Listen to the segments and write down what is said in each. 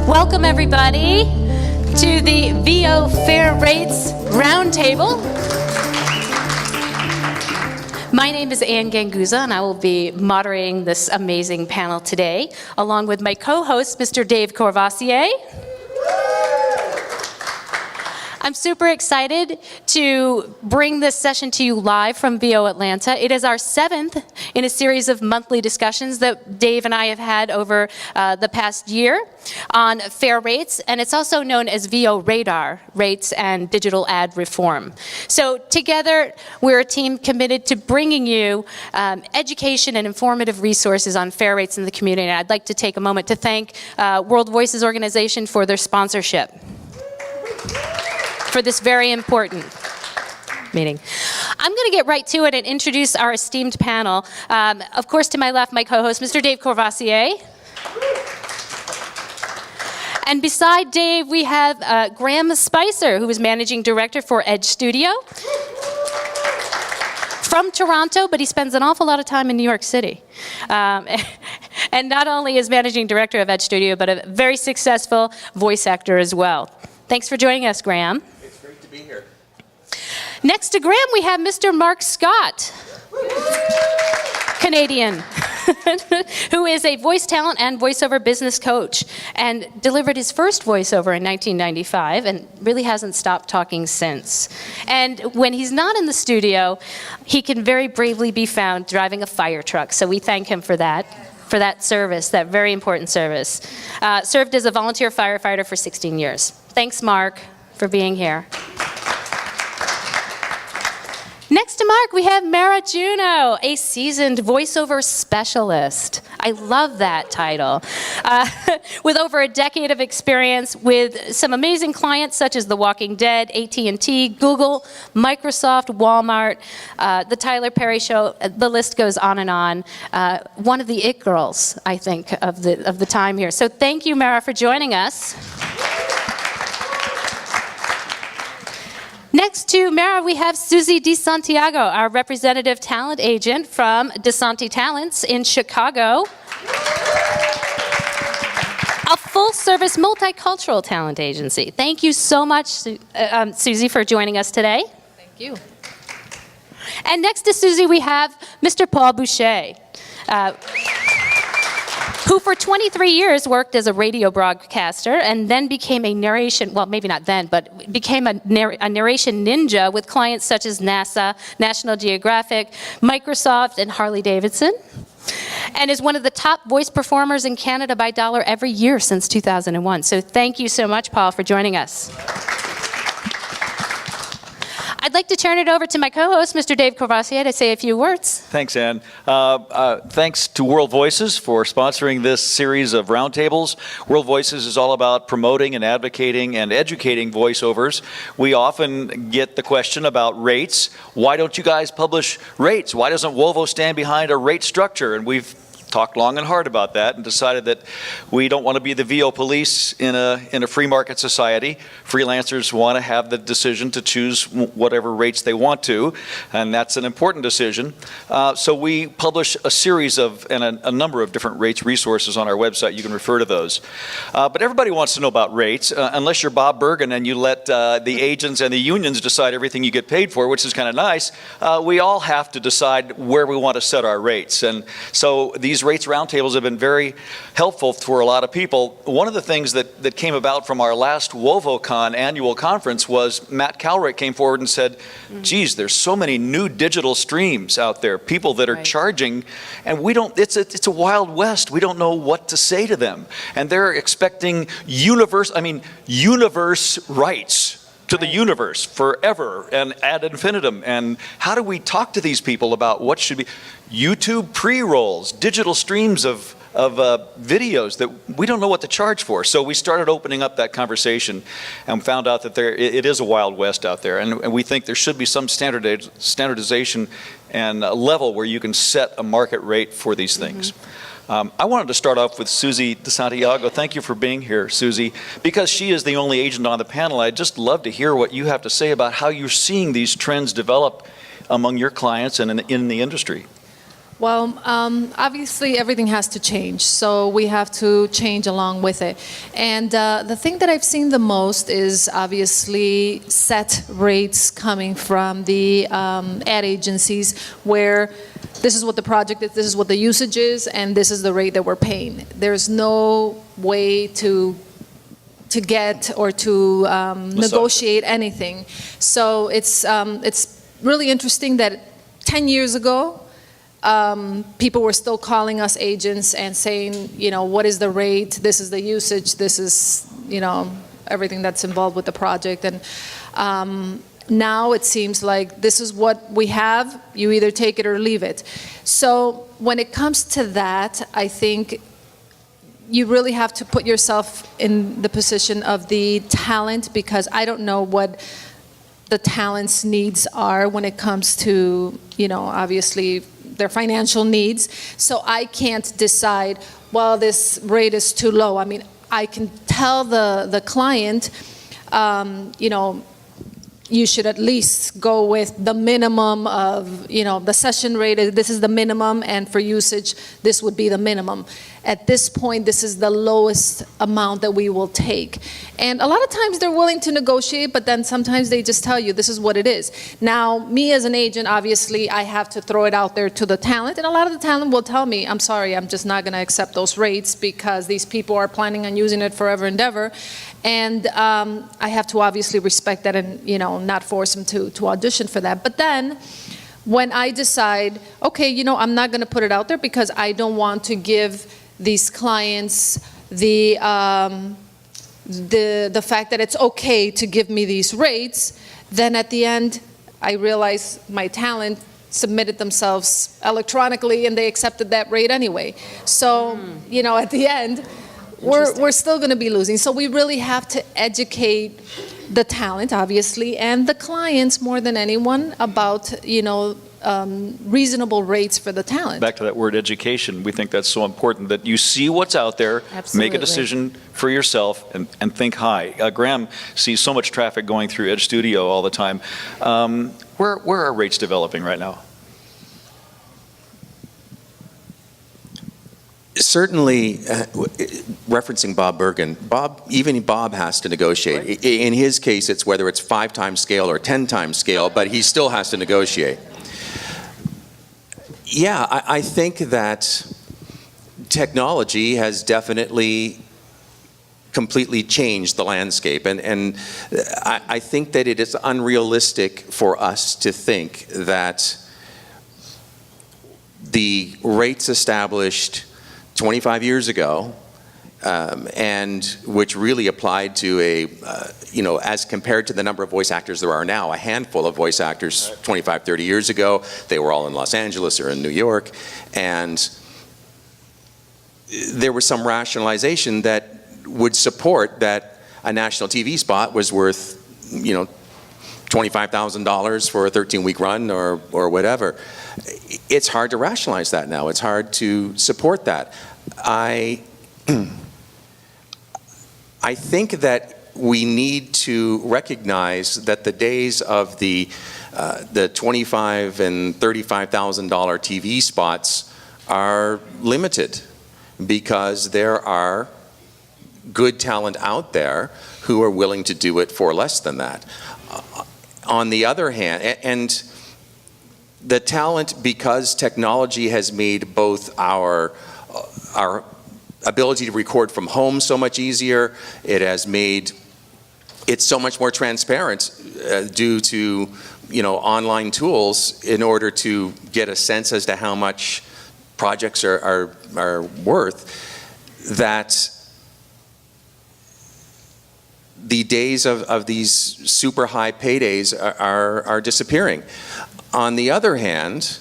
Welcome, everybody, to the VO Fair Rates Roundtable. My name is Anne Ganguzza, and I will be moderating this amazing panel today, along with my co-host, Mr. Dave Courvoisier. I'm super excited to bring this session to you live from VO Atlanta. It is our 7th in a series of monthly discussions that Dave and I have had over the past year on fair rates, and it's also known as VO R.A.D.A.R, Rates and Digital Ad Reform. So together, we're a team committed to bringing you education and informative resources on fair rates in the community. And I'd like to take a moment to thank World Voices Organization for their sponsorship for this very important meeting. I'm going to get right to it and introduce our esteemed panel. Of course, to my left, my co-host, Mr. Dave Courvoisier. And beside Dave, we have Graeme Spicer, who is Managing Director for R.A.D.A.R Studio. From Toronto, but he spends an awful lot of time in New York City. And not only is Managing Director of R.A.D.A.R Studio, but a very successful voice actor as well. Thanks for joining us, Graeme. It's great to be here. Next to Graeme, we have Mr. Marc Scott, Canadian, who is a voice talent and voiceover business coach, and delivered his first voiceover in 1995 and really hasn't stopped talking since. And when he's not in the studio, he can very bravely be found driving a fire truck, so we thank him for that service, that very important service. Served as a volunteer firefighter for 16 years. Thanks, Marc, for being here. Next to Marc, we have Mara Junot, a seasoned voiceover specialist. I love that title. With over a decade of experience with some amazing clients such as The Walking Dead, AT&T, Google, Microsoft, Walmart, The Tyler Perry Show, the list goes on and on. One of the it girls, I think, of the time here. So thank you, Mara, for joining us. Next to Mara, we have Susie De Santiago, our representative talent agent from De Santi Talents in Chicago. A full-service multicultural talent agency. Thank you so much, Susie, for joining us today. Thank you. And next to Susie, we have Mr. Paul Boucher, who for 23 years worked as a radio broadcaster and then became a narration, well, maybe not then, but became a narration ninja with clients such as NASA, National Geographic, Microsoft, and Harley-Davidson, and is one of the top voice performers in Canada by dollar every year since 2001. So thank you so much, Paul, for joining us. I'd like to turn it over to my co-host, Mr. Dave Courvoisier, to say a few words. Thanks, Anne. Thanks to World Voices for sponsoring this series of roundtables. World Voices is all about promoting and advocating and educating voiceovers. We often get the question about rates. Why don't you guys publish rates? Why doesn't WoVO stand behind a rate structure? And we've talked long and hard about that and decided that we don't want to be the VO police in a free market society. Freelancers want to have the decision to choose whatever rates they want to, and that's an important decision. So we publish a series of and a number of different rates resources on our website. You can refer to those. But everybody wants to know about rates, unless you're Bob Bergen and you let the agents and the unions decide everything you get paid for, which is kind of nice. We all have to decide where we want to set our rates, and so these rates roundtables have been very helpful for a lot of people. One of the things that came about from our last WoVOCon annual conference was Matt Calrick came forward and said, geez, there's so many new digital streams out there, people that are charging, and we don't, it's a wild west. We don't know what to say to them. And they're expecting universe rights to the universe forever and ad infinitum. And how do we talk to these people about what should be YouTube pre-rolls, digital streams of videos that we don't know what to charge for? So we started opening up that conversation and found out that it is a wild west out there, and we think there should be some standardization and a level where you can set a market rate for these things. I wanted to start off with Susie De Santiago. Thank you for being here, Susie. Because she is the only agent on the panel, I'd just love to hear what you have to say about how you're seeing these trends develop among your clients and in the industry. Well, obviously everything has to change, so we have to change along with it. And the thing that I've seen the most is obviously set rates coming from the ad agencies, where this is what the project is, this is what the usage is, and this is the rate that we're paying. There's no way to get or to negotiate anything. So it's really interesting that 10 years ago, people were still calling us agents and saying, you know, what is the rate? This is the usage. This is, you know, everything that's involved with the project. And now it seems like this is what we have. You either take it or leave it. So when it comes to that, I think you really have to put yourself in the position of the talent, because I don't know what the talent's needs are when it comes to, you know, obviously their financial needs. So I can't decide, well, this rate is too low. I mean, I can tell the client, you know, you should at least go with the minimum of, you know, the session rate, this is the minimum, and for usage, this would be the minimum. At this point, this is the lowest amount that we will take. And a lot of times they're willing to negotiate, but then sometimes they just tell you this is what it is. Now, me as an agent, obviously, I have to throw it out there to the talent, and a lot of the talent will tell me, I'm sorry, I'm just not gonna accept those rates because these people are planning on using it forever and ever. And I have to obviously respect that and, you know, not force them to audition for that. But then, when I decide, okay, you know, I'm not gonna put it out there because I don't want to give these clients the fact that it's okay to give me these rates, then at the end, I realize my talent submitted themselves electronically and they accepted that rate anyway. So, you know, at the end, we're still going to be losing. So we really have to educate the talent, obviously, and the clients more than anyone about, you know, reasonable rates for the talent. Back to that word education, we think that's so important, that you see what's out there, Absolutely. make a decision for yourself, and think high. Graeme sees so much traffic going through Edge Studio all the time. Where are rates developing right now? Certainly, referencing Bob Bergen, even Bob has to negotiate. Right. In his case, it's whether it's 5 times scale or 10 times scale, but he still has to negotiate. Yeah, I think that technology has definitely completely changed the landscape, and I think that it is unrealistic for us to think that the rates established 25 years ago, and which really applied to a, you know, as compared to the number of voice actors there are now, a handful of voice actors 25, 30 years ago, they were all in Los Angeles or in New York, and there was some rationalization that would support that a national TV spot was worth, you know, $25,000 for a 13-week run or whatever. It's hard to rationalize that now. It's hard to support that. I think that we need to recognize that the days of the $25,000 and $35,000 TV spots are limited, because there are good talent out there who are willing to do it for less than that. On the other hand, and the talent, because technology has made both our ability to record from home so much easier, it has made it so much more transparent due to, you know, online tools, in order to get a sense as to how much projects are worth, that the days of these super high paydays are disappearing. On the other hand,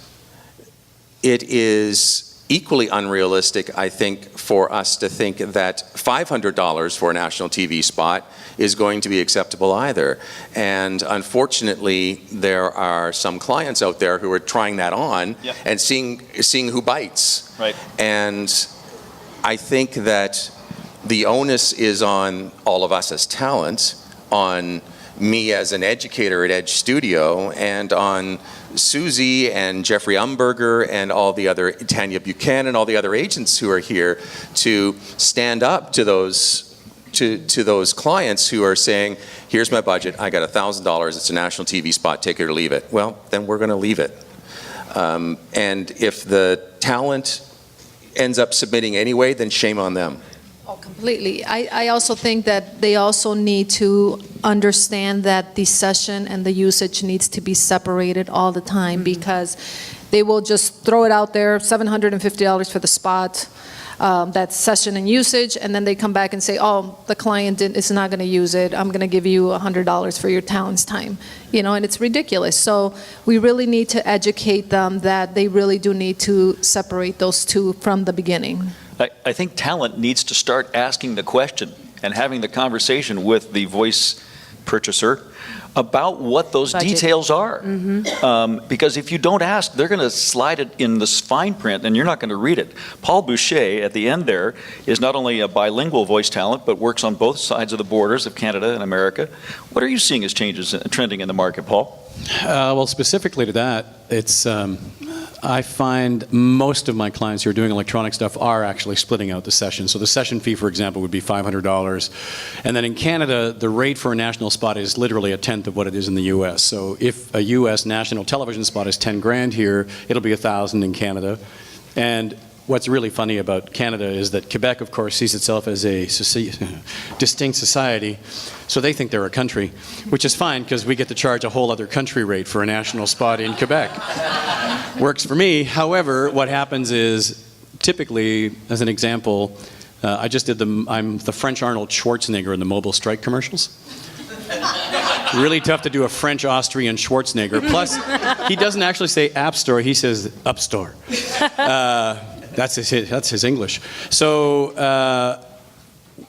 it is equally unrealistic, I think, for us to think that $500 for a national TV spot is going to be acceptable either. And unfortunately, there are some clients out there who are trying that on, Yep. and seeing who bites. Right. And I think that the onus is on all of us as talent, on me as an educator at Edge Studio and on Susie and Jeffrey Umberger and all the other, Tanya Buchanan, all the other agents who are here to stand up to those clients who are saying, here's my budget, I got $1,000, it's a national TV spot, take it or leave it. Well, then we're going to leave it. And if the talent ends up submitting anyway, then shame on them. Oh, completely. I also think that they also need to understand that the session and the usage needs to be separated all the time, because they will just throw it out there, $750 for the spot, that's session and usage, and then they come back and say, oh, the client is not going to use it, I'm going to give you $100 for your talent's time, and it's ridiculous. So we really need to educate them that they really do need to separate those two from the beginning. I think talent needs to start asking the question and having the conversation with the voice purchaser about what those Budget. details are. Because if you don't ask, they're going to slide it in this fine print and you're not going to read it. Paul Boucher, at the end there, is not only a bilingual voice talent, but works on both sides of the borders of Canada and America. What are you seeing as changes trending in the market, Paul? Well, specifically to that, it's I find most of my clients who are doing electronic stuff are actually splitting out the session. So the session fee, for example, would be $500. And then in Canada, the rate for a national spot is literally a tenth of what it is in the US. So if a US national television spot is 10 grand here, it'll be 1,000 in Canada. And what's really funny about Canada is that Quebec, of course, sees itself as a distinct society. So they think they're a country, which is fine because we get to charge a whole other country rate for a national spot in Quebec. Works for me. However, what happens is, typically, as an example, I'm the French Arnold Schwarzenegger in the mobile strike commercials. Really tough to do a French-Austrian Schwarzenegger. Plus, he doesn't actually say App Store, he says Up Store. That's his English. So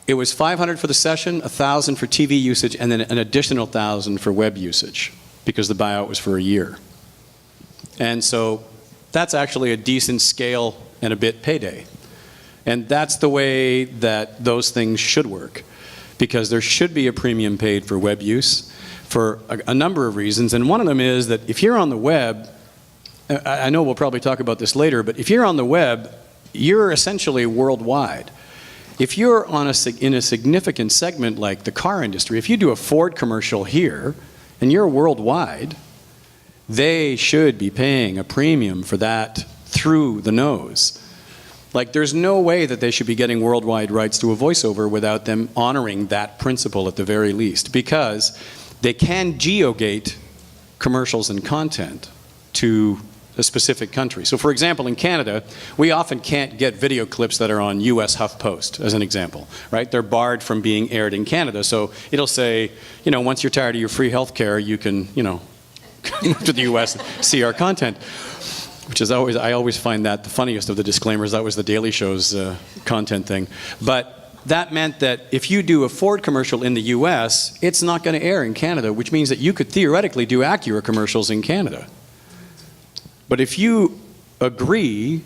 it was $500 for the session, $1,000 for TV usage, and then an additional $1,000 for web usage, because the buyout was for a year. And so that's actually a decent scale and a bit payday. And that's the way that those things should work, because there should be a premium paid for web use for a number of reasons. And one of them is that if you're on the web, I know we'll probably talk about this later, but if you're on the web, you're essentially worldwide. If you're in a significant segment like the car industry, if you do a Ford commercial here and you're worldwide, they should be paying a premium for that through the nose. Like, there's no way that they should be getting worldwide rights to a voiceover without them honoring that principle at the very least, because they can geogate commercials and content to a specific country. So for example, in Canada, we often can't get video clips that are on US HuffPost, as an example, right? They're barred from being aired in Canada. So it'll say, once you're tired of your free health care, you can, move to the US and see our content. Which is I always find that the funniest of the disclaimers. That was the Daily Show's content thing. But that meant that if you do a Ford commercial in the US, it's not going to air in Canada, which means that you could theoretically do Acura commercials in Canada. But if you agree,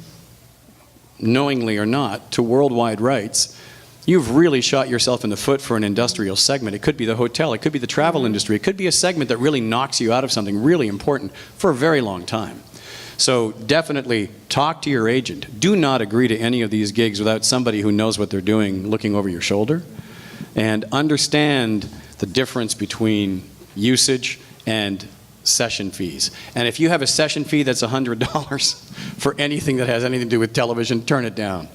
knowingly or not, to worldwide rights, you've really shot yourself in the foot for an industrial segment. It could be the hotel, it could be the travel industry, it could be a segment that really knocks you out of something really important for a very long time. So definitely talk to your agent. Do not agree to any of these gigs without somebody who knows what they're doing looking over your shoulder. And understand the difference between usage and session fees. And if you have a session fee that's $100 for anything that has anything to do with television, turn it down.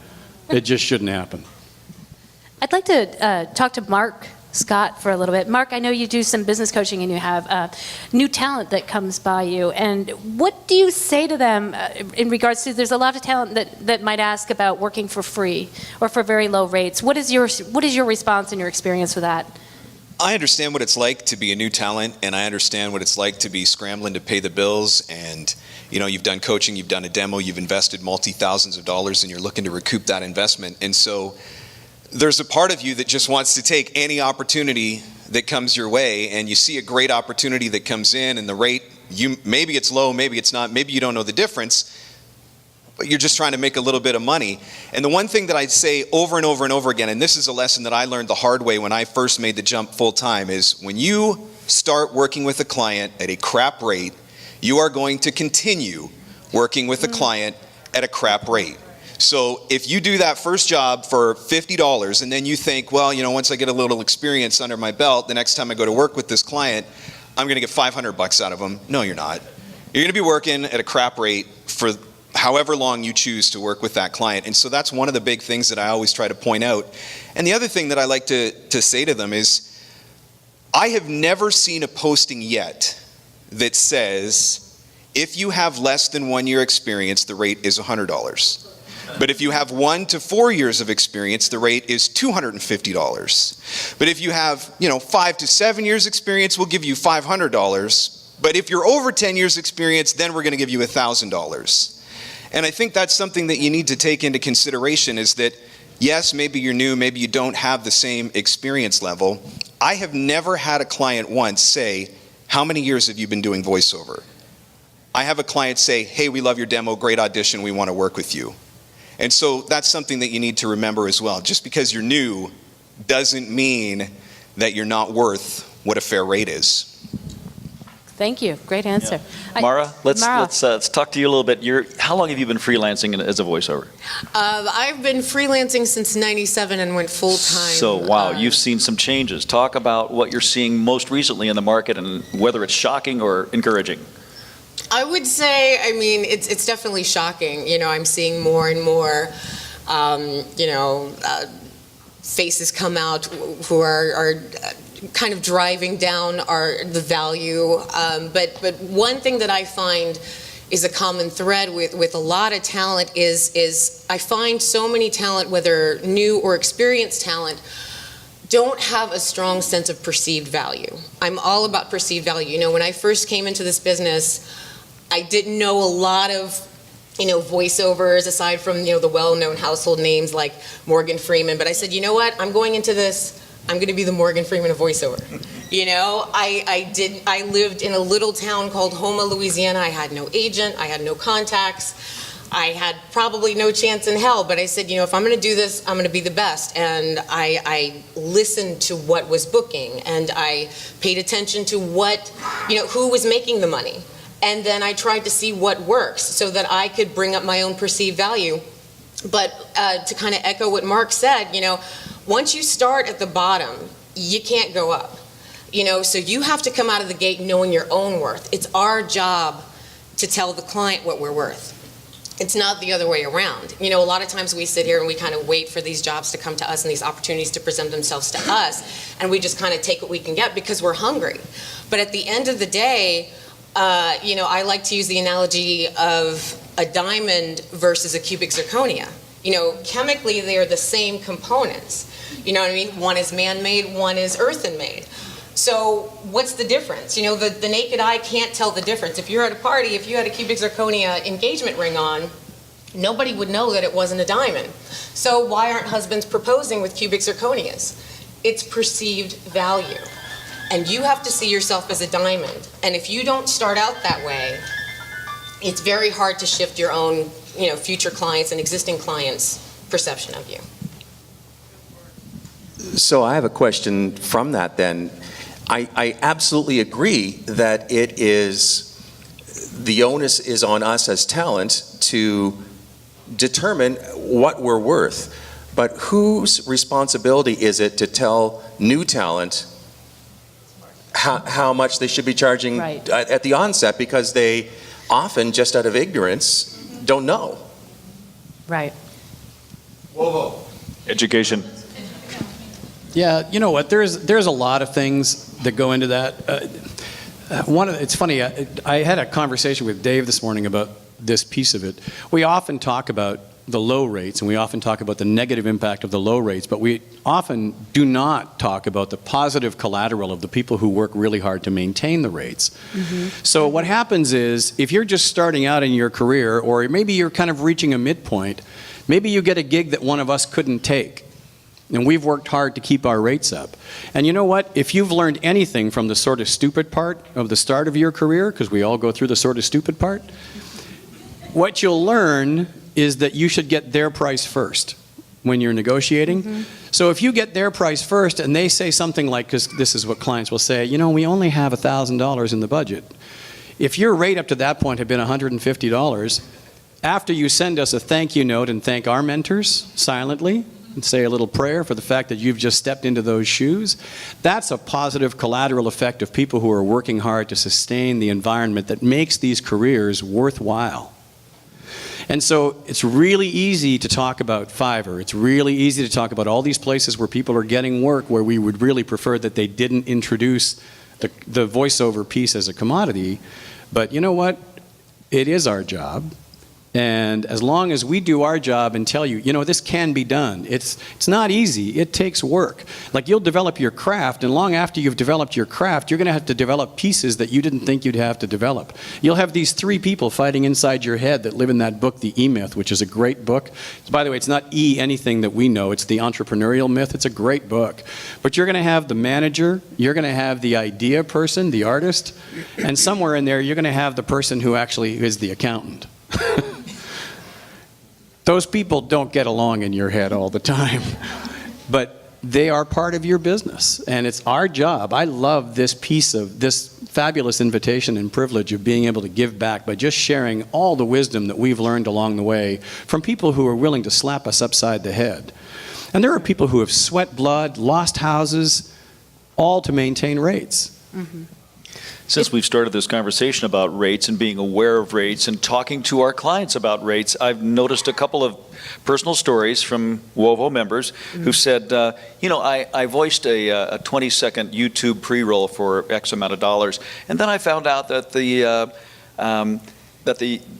It just shouldn't happen. I'd like to talk to Marc Scott for a little bit. Marc, I know you do some business coaching and you have new talent that comes by you. And what do you say to them in regards to, there's a lot of talent that might ask about working for free or for very low rates. What is your response and your experience with that? I understand what it's like to be a new talent, and I understand what it's like to be scrambling to pay the bills. And you've done coaching, you've done a demo, you've invested multi-thousands of dollars, and you're looking to recoup that investment. And so there's a part of you that just wants to take any opportunity that comes your way, and you see a great opportunity that comes in, and the rate, maybe it's low, maybe it's not, maybe you don't know the difference, but you're just trying to make a little bit of money. And the one thing that I'd say over and over and over again, and this is a lesson that I learned the hard way when I first made the jump full time, is when you start working with a client at a crap rate, you are going to continue working with a client at a crap rate. So if you do that first job for $50 and then you think, well, once I get a little experience under my belt, the next time I go to work with this client, I'm going to get $500 out of them. No, you're not. You're going to be working at a crap rate for however long you choose to work with that client. And so that's one of the big things that I always try to point out. And the other thing that I like to say to them is, I have never seen a posting yet that says, if you have less than 1 year experience, the rate is $100. But if you have 1 to 4 years of experience, the rate is $250. But if you have, 5 to 7 years experience, we'll give you $500. But if you're over 10 years experience, then we're going to give you $1,000. And I think that's something that you need to take into consideration, is that, yes, maybe you're new, maybe you don't have the same experience level. I have never had a client once say, how many years have you been doing voiceover? I have a client say, hey, we love your demo, great audition, we want to work with you. And so that's something that you need to remember as well. Just because you're new doesn't mean that you're not worth what a fair rate is. Thank you. Great answer. Mara, let's Mara. talk to you a little bit. How long have you been freelancing as a voiceover? I've been freelancing since '97 and went full-time. So, wow, you've seen some changes. Talk about what you're seeing most recently in the market and whether it's shocking or encouraging. I would say, it's definitely shocking. I'm seeing more and more, faces come out who are kind of driving down the value. But one thing that I find is a common thread with a lot of talent is I find so many talent, whether new or experienced talent, don't have a strong sense of perceived value. I'm all about perceived value. When I first came into this business, I didn't know a lot of voiceovers aside from the well-known household names like Morgan Freeman. But I said, you know what? I'm going into this. I'm going to be the Morgan Freeman of voiceover. I lived in a little town called Houma, Louisiana. I had no agent. I had no contacts. I had probably no chance in hell. But I said, if I'm going to do this, I'm going to be the best. And I listened to what was booking, and I paid attention to who was making the money. And then I tried to see what works so that I could bring up my own perceived value. But to kind of echo what Marc said, once you start at the bottom, you can't go up. So you have to come out of the gate knowing your own worth. It's our job to tell the client what we're worth. It's not the other way around. A lot of times we sit here and we kind of wait for these jobs to come to us and these opportunities to present themselves to us, and we just kind of take what we can get because we're hungry. But at the end of the day, I like to use the analogy of a diamond versus a cubic zirconia. Chemically, they are the same components. You know what I mean? One is man-made, one is earthen-made. So what's the difference? The naked eye can't tell the difference. If you're at a party, if you had a cubic zirconia engagement ring on, nobody would know that it wasn't a diamond. So why aren't husbands proposing with cubic zirconias? It's perceived value. And you have to see yourself as a diamond. And if you don't start out that way, it's very hard to shift your own, future clients and existing clients' perception of you. So I have a question from that then. I absolutely agree that the onus is on us as talent to determine what we're worth. But whose responsibility is it to tell new talent how much they should be charging at the onset, because they often, just out of ignorance, don't know. Right. WoVO. Education. Yeah, you know what? There's a lot of things that go into that. It's funny. I had a conversation with Dave this morning about this piece of it. We often talk about the low rates, and we often talk about the negative impact of the low rates, but we often do not talk about the positive collateral of the people who work really hard to maintain the rates. Mm-hmm. So what happens is, if you're just starting out in your career, or maybe you're kind of reaching a midpoint, maybe you get a gig that one of us couldn't take. And we've worked hard to keep our rates up. And you know what? If you've learned anything from the sort of stupid part of the start of your career, because we all go through the sort of stupid part, what you'll learn is that you should get their price first when you're negotiating. Mm-hmm. So if you get their price first and they say something like, because this is what clients will say, you know, we only have $1,000 in the budget. If your rate up to that point had been $150, after you send us a thank you note and thank our mentors silently, and say a little prayer for the fact that you've just stepped into those shoes, that's a positive collateral effect of people who are working hard to sustain the environment that makes these careers worthwhile. And so it's really easy to talk about Fiverr. It's really easy to talk about all these places where people are getting work where we would really prefer that they didn't introduce the voiceover piece as a commodity. But you know what? It is our job. And as long as we do our job and tell you, you know, this can be done. It's not easy. It takes work. Like, you'll develop your craft, and long after you've developed your craft, you're going to have to develop pieces that you didn't think you'd have to develop. You'll have these three people fighting inside your head that live in that book, The E-Myth, which is a great book. By the way, it's not anything that we know. It's the entrepreneurial myth. It's a great book. But you're going to have the manager, you're going to have the idea person, the artist, and somewhere in there you're going to have the person who actually is the accountant. Those people don't get along in your head all the time, but they are part of your business, and it's our job. I love this piece of this fabulous invitation and privilege of being able to give back by just sharing all the wisdom that we've learned along the way from people who are willing to slap us upside the head. And there are people who have sweat blood, lost houses, all to maintain rates. Mm-hmm. Since we've started this conversation about rates and being aware of rates and talking to our clients about rates, I've noticed a couple of personal stories from WoVO members who said, you know, I voiced a 20-second YouTube pre-roll for X amount of dollars, and then I found out that the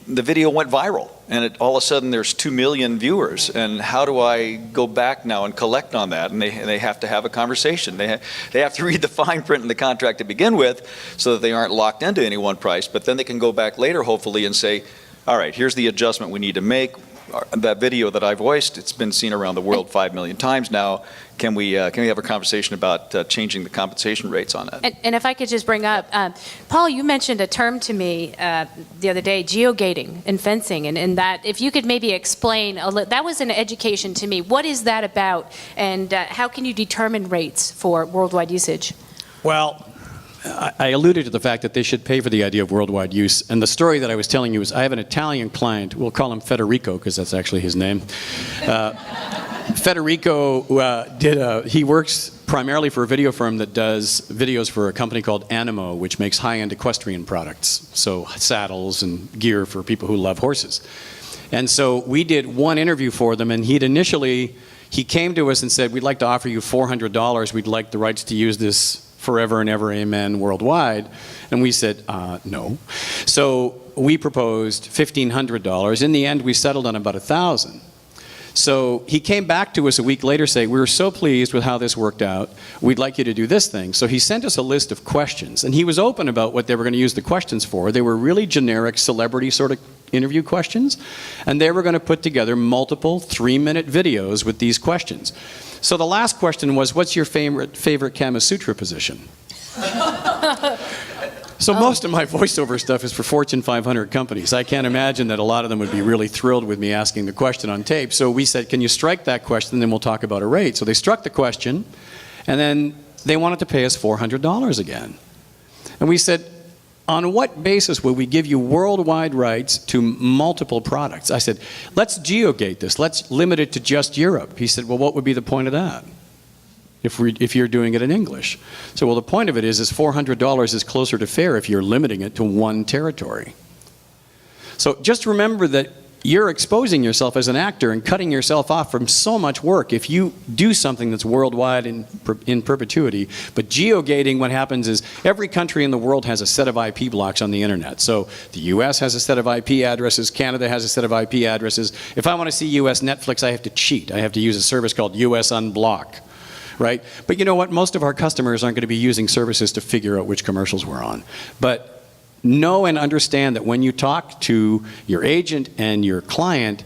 video went viral, and all of a sudden there's 2 million viewers, and how do I go back now and collect on that? And they have to have a conversation. They have to read the fine print in the contract to begin with so that they aren't locked into any one price, but then they can go back later hopefully and say, all right, here's the adjustment we need to make. That video that I voiced, it's been seen around the world 5 million times now. Can we have a conversation about changing the compensation rates on that? And if I could just bring up, Paul, you mentioned a term to me the other day, geogating and fencing, and that if you could maybe explain, that was an education to me. What is that about, and how can you determine rates for worldwide usage? Well, I alluded to the fact that they should pay for the idea of worldwide use. And the story that I was telling you is I have an Italian client, we'll call him Federico because that's actually his name. Federico he works primarily for a video firm that does videos for a company called Animo, which makes high-end equestrian products. So saddles and gear for people who love horses. And so we did one interview for them, and he came to us and said, we'd like to offer you $400. We'd like the rights to use this forever and ever, amen, worldwide. And we said, no. So we proposed $1,500. In the end, we settled on about $1,000. So he came back to us a week later saying, we were so pleased with how this worked out. We'd like you to do this thing. So he sent us a list of questions. And he was open about what they were going to use the questions for. They were really generic celebrity sort of interview questions. And they were going to put together multiple 3-minute videos with these questions. So the last question was, what's your favorite Kama Sutra position? So most of my voiceover stuff is for Fortune 500 companies. I can't imagine that a lot of them would be really thrilled with me asking the question on tape. So we said, can you strike that question, then we'll talk about a rate. So they struck the question, and then they wanted to pay us $400 again. And we said, on what basis will we give you worldwide rights to multiple products? I said, let's geogate this. Let's limit it to just Europe. He said, well, what would be the point of that if you're doing it in English? So, well, the point of it is $400 is closer to fair if you're limiting it to one territory. So just remember that you're exposing yourself as an actor and cutting yourself off from so much work if you do something that's worldwide in perpetuity. But geogating, what happens is every country in the world has a set of IP blocks on the internet. So the US has a set of IP addresses, Canada has a set of IP addresses. If I want to see US Netflix, I have to cheat. I have to use a service called US Unblock, right? But you know what? Most of our customers aren't going to be using services to figure out which commercials we're on. But know and understand that when you talk to your agent and your client,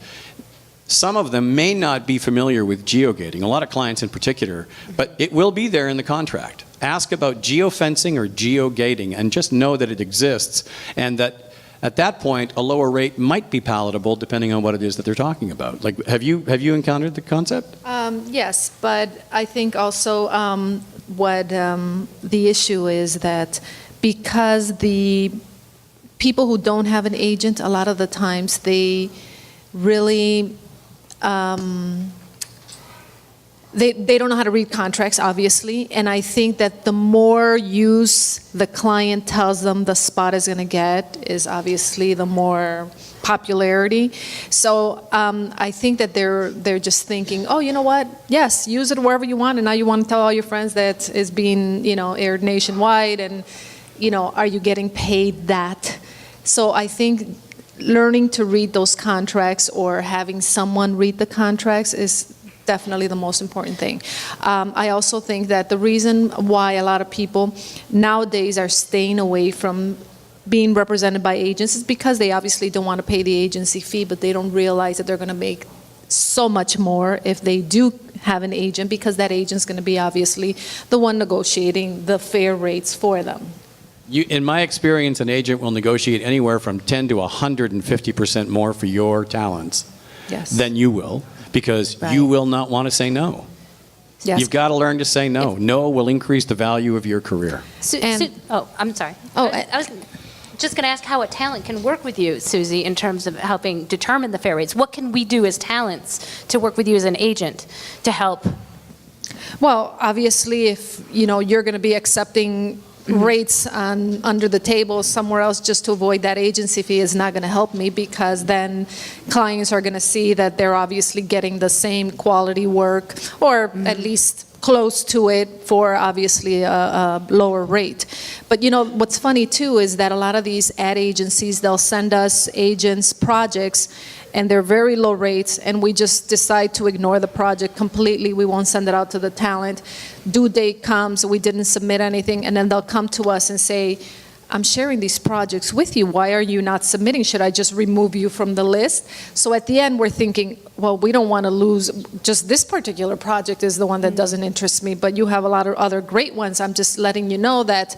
some of them may not be familiar with geogating, a lot of clients in particular, but it will be there in the contract. Ask about geofencing or geogating and just know that it exists and that At that point, a lower rate might be palatable depending on what it is that they're talking about. Like, have you encountered the concept? Yes, but I think also what the issue is that because the people who don't have an agent, a lot of the times they really they don't know how to read contracts, obviously, and I think that the more use the client tells them the spot is going to get is obviously the more popularity. So I think that they're just thinking, oh, you know what? Yes, use it wherever you want, and now you want to tell all your friends that it's being, aired nationwide, and, are you getting paid that? So I think learning to read those contracts or having someone read the contracts is definitely the most important thing. I also think that the reason why a lot of people nowadays are staying away from being represented by agents is because they obviously don't want to pay the agency fee, but they don't realize that they're going to make so much more if they do have an agent, because that agent's going to be obviously the one negotiating the fair rates for them. In my experience, an agent will negotiate anywhere from 10 to 150% more for your talents than you will, because you will not want to say no. Yes. You've got to learn to say no. No will increase the value of your career. I'm sorry. I was just going to ask how a talent can work with you, Susie, in terms of helping determine the fair rates. What can we do as talents to work with you as an agent to help? Well, obviously, if you're going to be accepting rates under the table somewhere else just to avoid that agency fee is not going to help me, because then clients are going to see that they're obviously getting the same quality work, or at least close to it, for obviously a lower rate. But what's funny too is that a lot of these ad agencies, they'll send us agents projects and they're very low rates, and we just decide to ignore the project completely. We won't send it out to the talent. Due date comes, we didn't submit anything, and then they'll come to us and say, I'm sharing these projects with you. Why are you not submitting? Should I just remove you from the list? So at the end, we're thinking, well, we don't want to lose, just this particular project is the one that doesn't interest me, but you have a lot of other great ones. I'm just letting you know that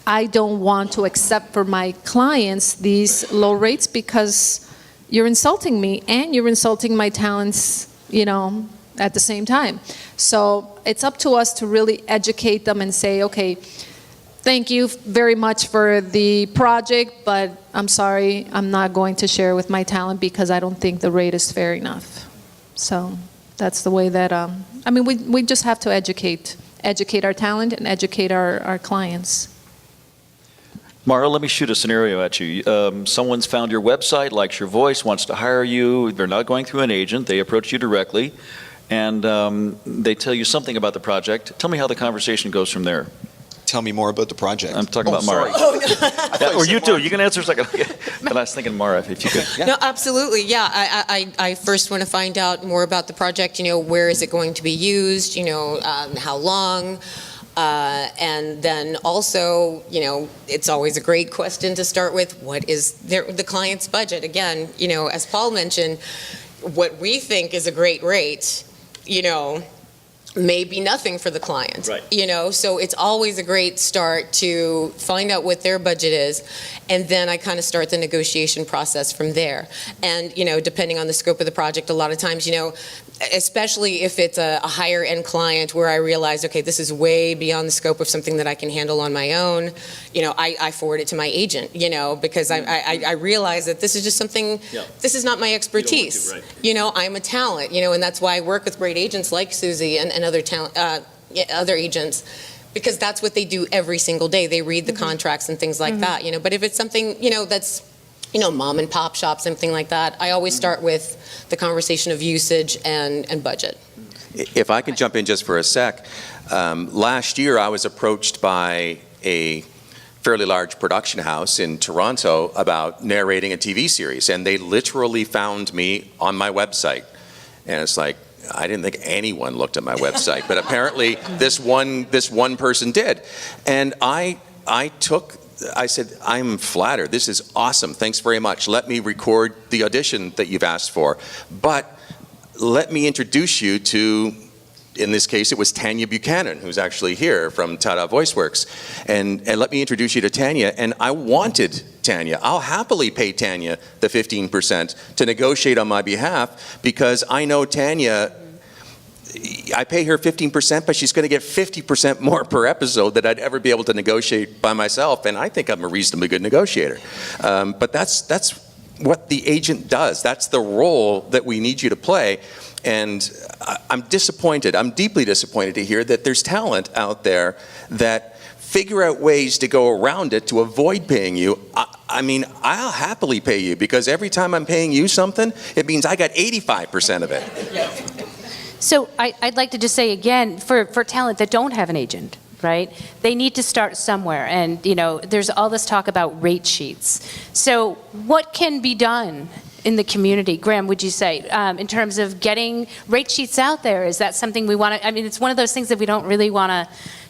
I don't want to accept for my clients these low rates, because you're insulting me and you're insulting my talents, at the same time. So it's up to us to really educate them and say, okay, thank you very much for the project, but I'm sorry, I'm not going to share with my talent because I don't think the rate is fair enough. So that's the way that, we just have to educate our talent and educate our clients. Mara, let me shoot a scenario at you. Someone's found your website, likes your voice, wants to hire you. They're not going through an agent. They approach you directly, and they tell you something about the project. Tell me how the conversation goes from there. Tell me more about the project. I'm talking about Mara. Or you too. You can answer a second. But I was thinking Mara, if you could. No, absolutely. Yeah, I first want to find out more about the project. Where is it going to be used? How long? And then also, it's always a great question to start with. What is the client's budget? Again, as Paul mentioned, what we think is a great rate, may be nothing for the client. Right. So it's always a great start to find out what their budget is, and then I kind of start the negotiation process from there. And depending on the scope of the project, a lot of times, especially if it's a higher end client where I realize, okay, this is way beyond the scope of something that I can handle on my own, I forward it to my agent, because I realize that this is just something, this is not my expertise. I'm a talent, and that's why I work with great agents like Susie and other talent, other agents, because that's what they do every single day. They read the contracts and things like that, But if it's something, that's mom and pop shop, something like that, I always start with the conversation of usage and budget. If I can jump in just for a sec, last year I was approached by a fairly large production house in Toronto about narrating a TV series, and they literally found me on my website. And it's like, I didn't think anyone looked at my website, but apparently this one person did. And I said, I'm flattered. This is awesome. Thanks very much. Let me record the audition that you've asked for. But let me introduce you to in this case, it was Tanya Buchanan, who's actually here from Tada VoiceWorks. And let me introduce you to Tanya. And I wanted Tanya. I'll happily pay Tanya the 15% to negotiate on my behalf, because I know Tanya, I pay her 15%, but she's going to get 50% more per episode that I'd ever be able to negotiate by myself. And I think I'm a reasonably good negotiator. But that's what the agent does. That's the role that we need you to play. And I'm disappointed. I'm deeply disappointed to hear that there's talent out there that figure out ways to go around it to avoid paying you. I mean, I'll happily pay you, because every time I'm paying you something, it means I got 85% of it. So I'd like to just say again, for talent that don't have an agent, right? They need to start somewhere. And, you know, there's all this talk about rate sheets. So what can be done in the community, Graeme, would you say, in terms of getting rate sheets out there? Is that something we want to, I mean, it's one of those things that we don't really want to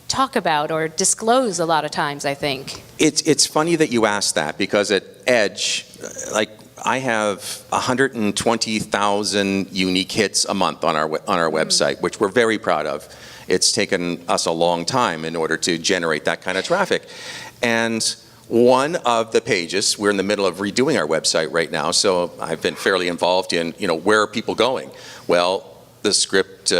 talk about or disclose a lot of times, I think. It's funny that you asked that, because at Edge, like, I have 120,000 unique hits a month on our website, which we're very proud of. It's taken us a long time in order to generate that kind of traffic. And one of the pages, we're in the middle of redoing our website right now, so I've been fairly involved in, you know, where are people going? Well, the script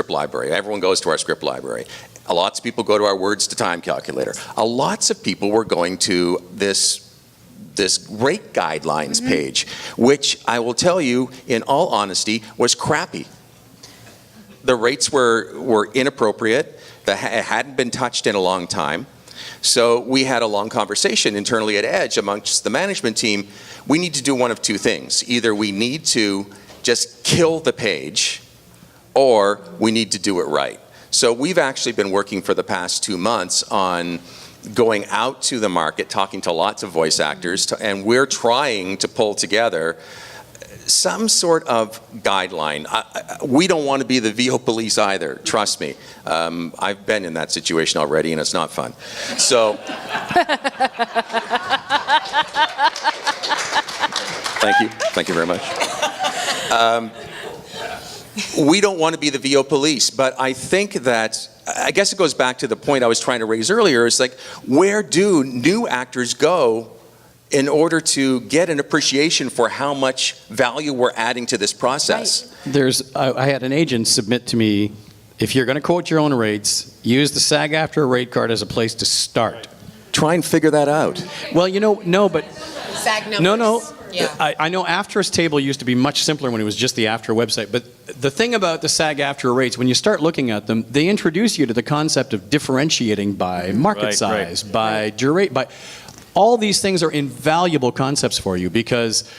library. Everyone goes to our script library. Lots of people go to our words to time calculator. Lots of people were going to this rate guidelines page, which I will tell you, in all honesty, was crappy. The rates were inappropriate. It hadn't been touched in a long time. So we had a long conversation internally at Edge amongst the management team. We need to do one of two things. Either we need to just kill the page, or we need to do it right. So we've actually been working for the past 2 months on going out to the market, talking to lots of voice actors, and we're trying to pull together some sort of guideline. We don't want to be the VO police either, trust me. I've been in that situation already, and it's not fun. So, thank you very much. We don't want to be the VO police, but I think that, I guess it goes back to the point I was trying to raise earlier, is like, where do new actors go in order to get an appreciation for how much value we're adding to this process? Right. I had an agent submit to me, if you're going to quote your own rates, use the SAG-AFTRA rate card as a place to start. Try and figure that out. Well, you know, no, but... SAG numbers. No. Yeah. I know AFTRA's table used to be much simpler when it was just the AFTRA website, but the thing about the SAG-AFTRA rates, when you start looking at them, they introduce you to the concept of differentiating by market size, by duration, by... All these things are invaluable concepts for you, because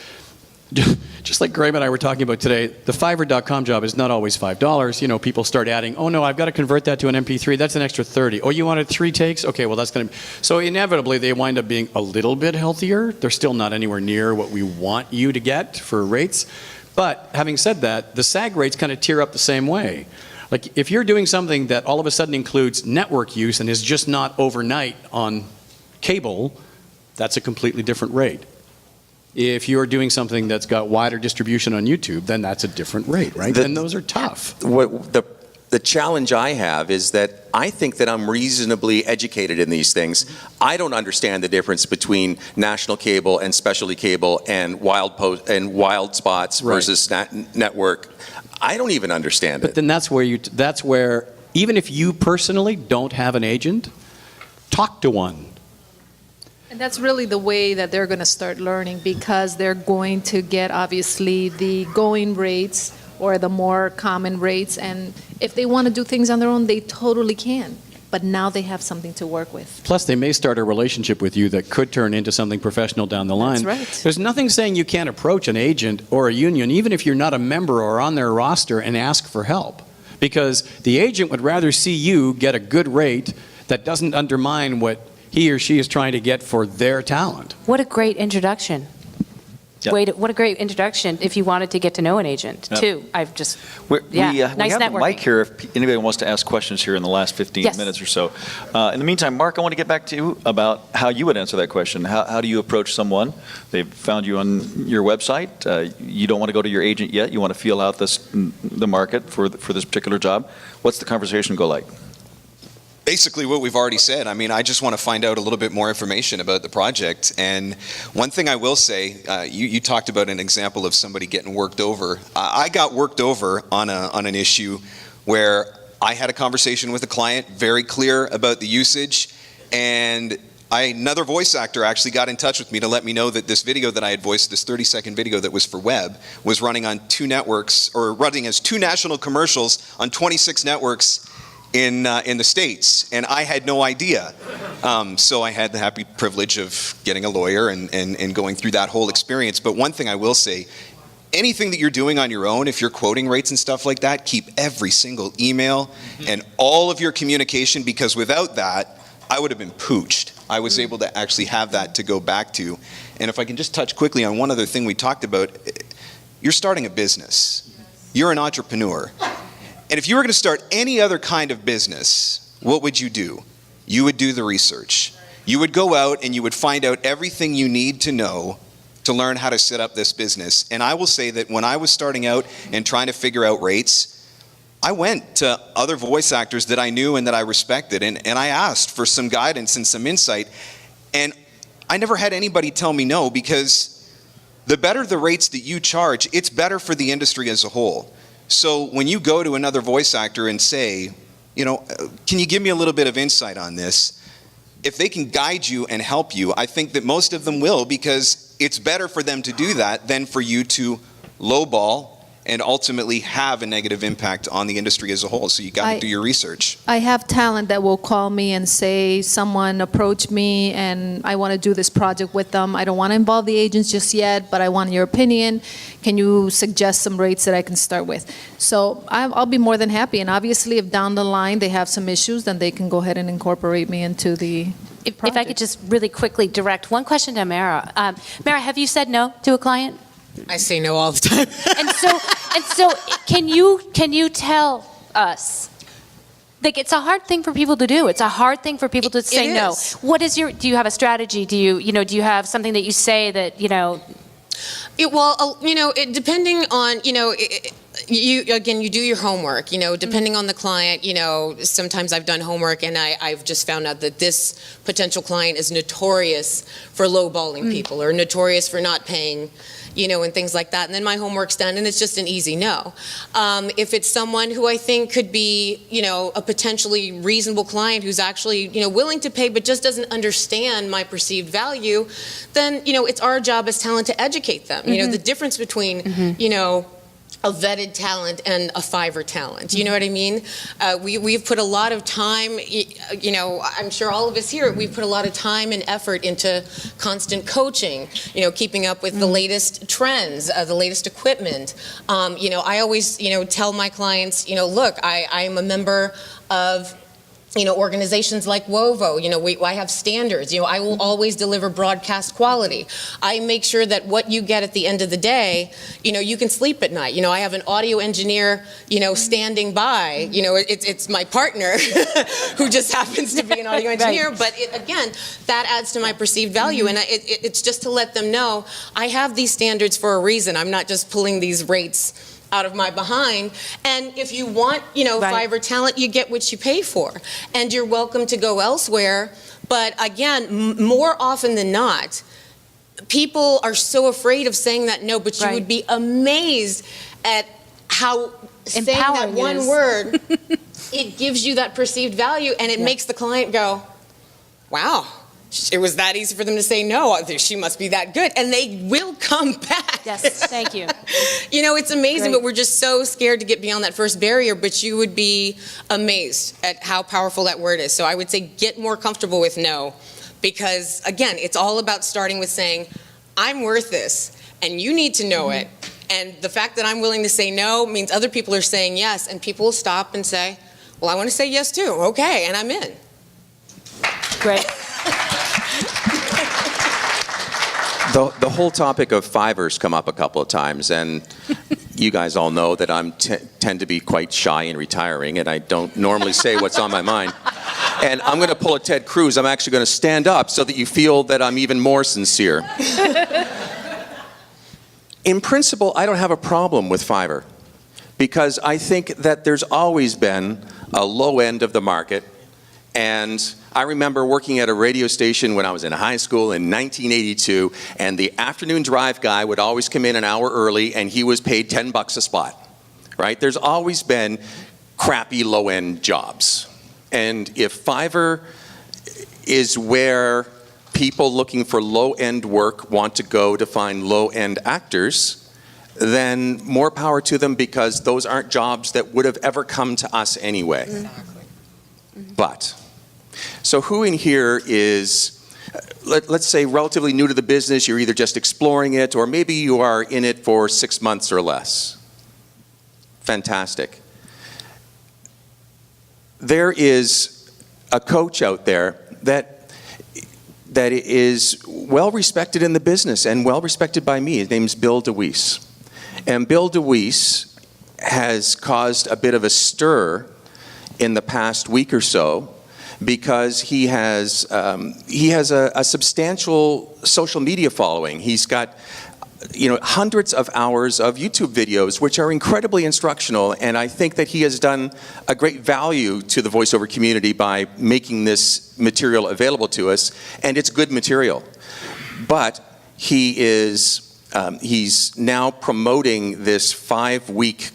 just like Graeme and I were talking about today, the Fiverr.com job is not always $5. You know, people start adding, oh no, I've got to convert that to an MP3, that's an extra 30. Oh, you wanted 3 takes? Okay, well that's going to... So inevitably they wind up being a little bit healthier. They're still not anywhere near what we want you to get for rates. But having said that, the SAG rates kind of tier up the same way. Like, if you're doing something that all of a sudden includes network use and is just not overnight on cable, that's a completely different rate. If you're doing something that's got wider distribution on YouTube, then that's a different rate, right? And those are tough. The challenge I have is that I think that I'm reasonably educated in these things. I don't understand the difference between national cable and specialty cable and wild spots versus network. I don't even understand it. But then that's where even if you personally don't have an agent, talk to one. And that's really the way that they're going to start learning, because they're going to get, obviously, the going rates or the more common rates. And if they want to do things on their own, they totally can. But now they have something to work with. Plus, they may start a relationship with you that could turn into something professional down the line. That's right. There's nothing saying you can't approach an agent or a union, even if you're not a member or on their roster, and ask for help. Because the agent would rather see you get a good rate that doesn't undermine what he or she is trying to get for their talent. What a great introduction. Yeah. What a great introduction if you wanted to get to know an agent, Yeah. too. I've just, We nice have the networking. mic here if anybody wants to ask questions here in the last 15 Yes. minutes or so. In the meantime, Mark, I want to get back to you about how you would answer that question. How do you approach someone? They've found you on your website. You don't want to go to your agent yet. You want to feel out the market for this particular job. What's the conversation go like? Basically what we've already said. I mean, I just want to find out a little bit more information about the project. And one thing I will say, you talked about an example of somebody getting worked over. I got worked over on an issue where I had a conversation with a client, very clear about the usage, and another voice actor actually got in touch with me to let me know that this video that I had voiced, this 30-second video that was for web, was running on 2 networks, or running as 2 national commercials on 26 networks in the States, and I had no idea. So I had the happy privilege of getting a lawyer and going through that whole experience. But one thing I will say, anything that you're doing on your own, if you're quoting rates and stuff like that, keep every single email and all of your communication, because without that, I would have been pooched. I was able to actually have that to go back to. And if I can just touch quickly on one other thing we talked about, you're starting a business. You're an entrepreneur. And if you were going to start any other kind of business, what would you do? You would do the research. You would go out and you would find out everything you need to know to learn how to set up this business. And I will say that when I was starting out and trying to figure out rates, I went to other voice actors that I knew and that I respected, and I asked for some guidance and some insight. And I never had anybody tell me no, because the better the rates that you charge, it's better for the industry as a whole. So when you go to another voice actor and say, you know, can you give me a little bit of insight on this? If they can guide you and help you, I think that most of them will, because it's better for them to do that than for you to lowball and ultimately have a negative impact on the industry as a whole. So you got to do your research. I have talent that will call me and say, someone approached me and I want to do this project with them. I don't want to involve the agents just yet, but I want your opinion. Can you suggest some rates that I can start with? So I'll be more than happy. And obviously, if down the line they have some issues, then they can go ahead and incorporate me into the If I could just really quickly direct one question to Mara. Mara, have you said no to a client? I say no all the time. And so, can you tell us? Like, it's a hard thing for people to do. It's a hard thing for people to say no. is. What is your? Do you have a strategy? Do you have something that you say that Depending on, you do your homework, depending on the client, sometimes I've done homework and I've just found out that this potential client is notorious for lowballing people or notorious for not paying, and things like that. And then my homework's done and it's just an easy no. If it's someone who I think could be, a potentially reasonable client who's actually, willing to pay but just doesn't understand my perceived value, then, it's our job as talent to educate them. The difference between, a vetted talent and a Fiverr talent. You know what I mean? We've put a lot of time, I'm sure all of us here, we've put a lot of time and effort into constant coaching, keeping up with the latest trends, the latest equipment. I always, tell my clients, look, I am a member of organizations like WoVO, I have standards, I will always deliver broadcast quality. I make sure that what you get at the end of the day, you can sleep at night. I have an audio engineer, standing by, it's my partner who just happens to be an audio engineer, but again, that adds to my perceived value, and it's just to let them know I have these standards for a reason. I'm not just pulling these rates out of my behind. And if you want, Fiverr talent, you get what you pay for. And you're welcome to go elsewhere. But again, more often than not, people are so afraid of saying that no, but you would be amazed at how saying that one word, it gives you that perceived value, and it makes the client go, wow. It was that easy for them to say no. She must be that good, and they will come back. Yes, thank you. It's amazing, Great. but we're just so scared to get beyond that first barrier. But you would be amazed at how powerful that word is. So I would say get more comfortable with no, because again, it's all about starting with saying, "I'm worth this, and you need to know it." And the fact that I'm willing to say no means other people are saying yes, and people will stop and say, "Well, I want to say yes too." Okay, and I'm in. Great. The whole topic of Fiverr's come up a couple of times, and you guys all know that I tend to be quite shy and retiring, and I don't normally say what's on my mind. And I'm going to pull a Ted Cruz. I'm actually going to stand up so that you feel that I'm even more sincere. In principle, I don't have a problem with Fiverr, because I think that there's always been a low end of the market. And I remember working at a radio station when I was in high school in 1982, and the afternoon drive guy would always come in an hour early, and he was paid $10 a spot, right? There's always been crappy low-end jobs. And if Fiverr is where people looking for low-end work want to go to find low-end actors, then more power to them, because those aren't jobs that would have ever come to us anyway. Exactly. But, so who in here is, let's say, relatively new to the business? You're either just exploring it, or maybe you are in it for 6 months or less. Fantastic. There is a coach out there that is well respected in the business and well respected by me. His name's Bill DeWeese. And Bill DeWeese has caused a bit of a stir in the past week or so, because he has a substantial social media following. He's got hundreds of hours of YouTube videos, which are incredibly instructional, and I think that he has done a great value to the voiceover community by making this material available to us, and it's good material. But he's now promoting this 5-week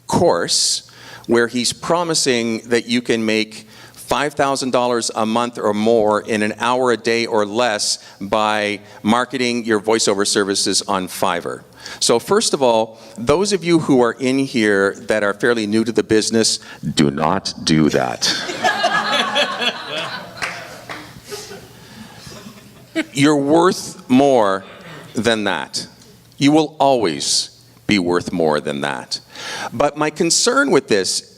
course where he's promising that you can make $5,000 a month or more in an hour a day or less by marketing your voiceover services on Fiverr. So first of all, those of you who are in here that are fairly new to the business, do not do that. You're worth more than that. You will always be worth more than that. But my concern with this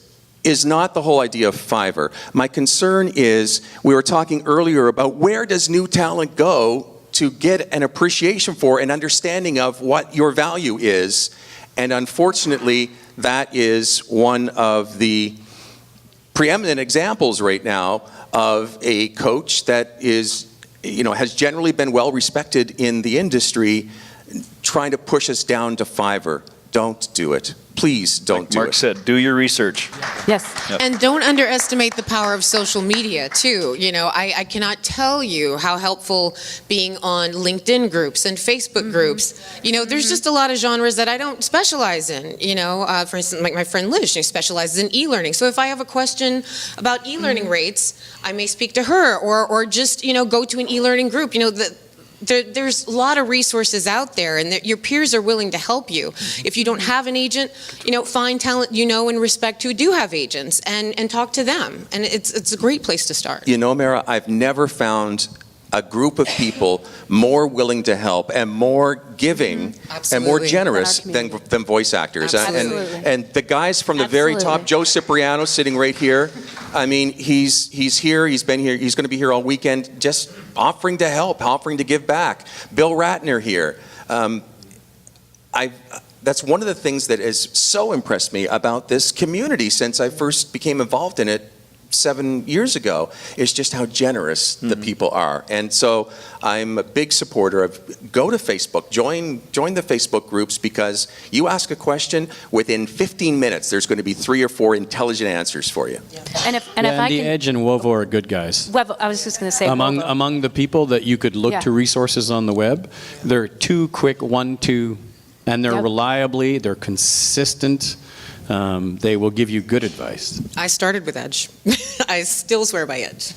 is not the whole idea of Fiverr. My concern is, we were talking earlier about where does new talent go to get an appreciation for, an understanding of what your value is. And unfortunately, that is one of the preeminent examples right now of a coach that is, has generally been well respected in the industry, trying to push us down to Fiverr. Don't do it. Please don't do it. Mark said, do your research. Yes. Yep. And don't underestimate the power of social media, too. I cannot tell you how helpful being on LinkedIn groups and Facebook groups. There's just a lot of genres that I don't specialize in. For instance, like my friend Liz, she specializes in e-learning. So if I have a question about e-learning rates, I may speak to her, or just, go to an e-learning group. There's a lot of resources out there, and your peers are willing to help you. If you don't have an agent, find talent and respect who do have agents, and talk to them. And it's a great place to start. Mara, I've never found a group of people more willing to help and more giving and more generous than voice actors. And the guys from the very top, Joe Cipriano sitting right here, I mean, he's here, he's been here, he's going to be here all weekend, just offering to help, offering to give back. Bill Ratner here. That's one of the things that has so impressed me about this community since I first became involved in it 7 years ago, is just how generous the people are. And so I'm a big supporter of, go to Facebook, join the Facebook groups, because you ask a question, within 15 minutes there's going to be 3 or 4 intelligent answers for you. And if I The can, Edge and WoVO are good guys. WoVO, I was just going to say Among WoVO. among the people that you could look Yeah. to resources on the web, they're 2 quick, 1, 2, and they're reliably, they're consistent. They will give you good advice. I started with Edge. I still swear by Edge.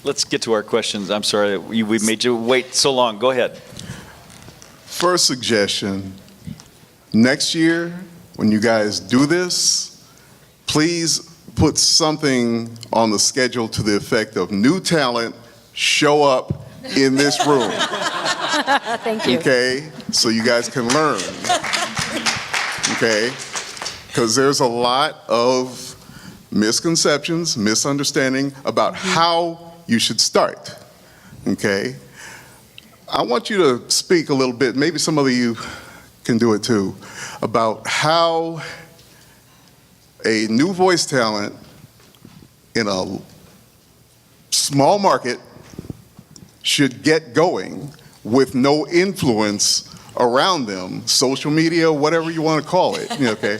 Let's get to our questions. I'm sorry we made you wait so long. Go ahead. First suggestion, next year, when you guys do this, please put something on the schedule to the effect of new talent show up in this room. Thank you. Okay? So you guys can learn. Okay? Because there's a lot of misconceptions, misunderstanding about how you should start. Okay? I want you to speak a little bit, maybe some of you can do it too, about how a new voice talent in a small market should get going with no influence around them, social media, whatever you want to call it, okay,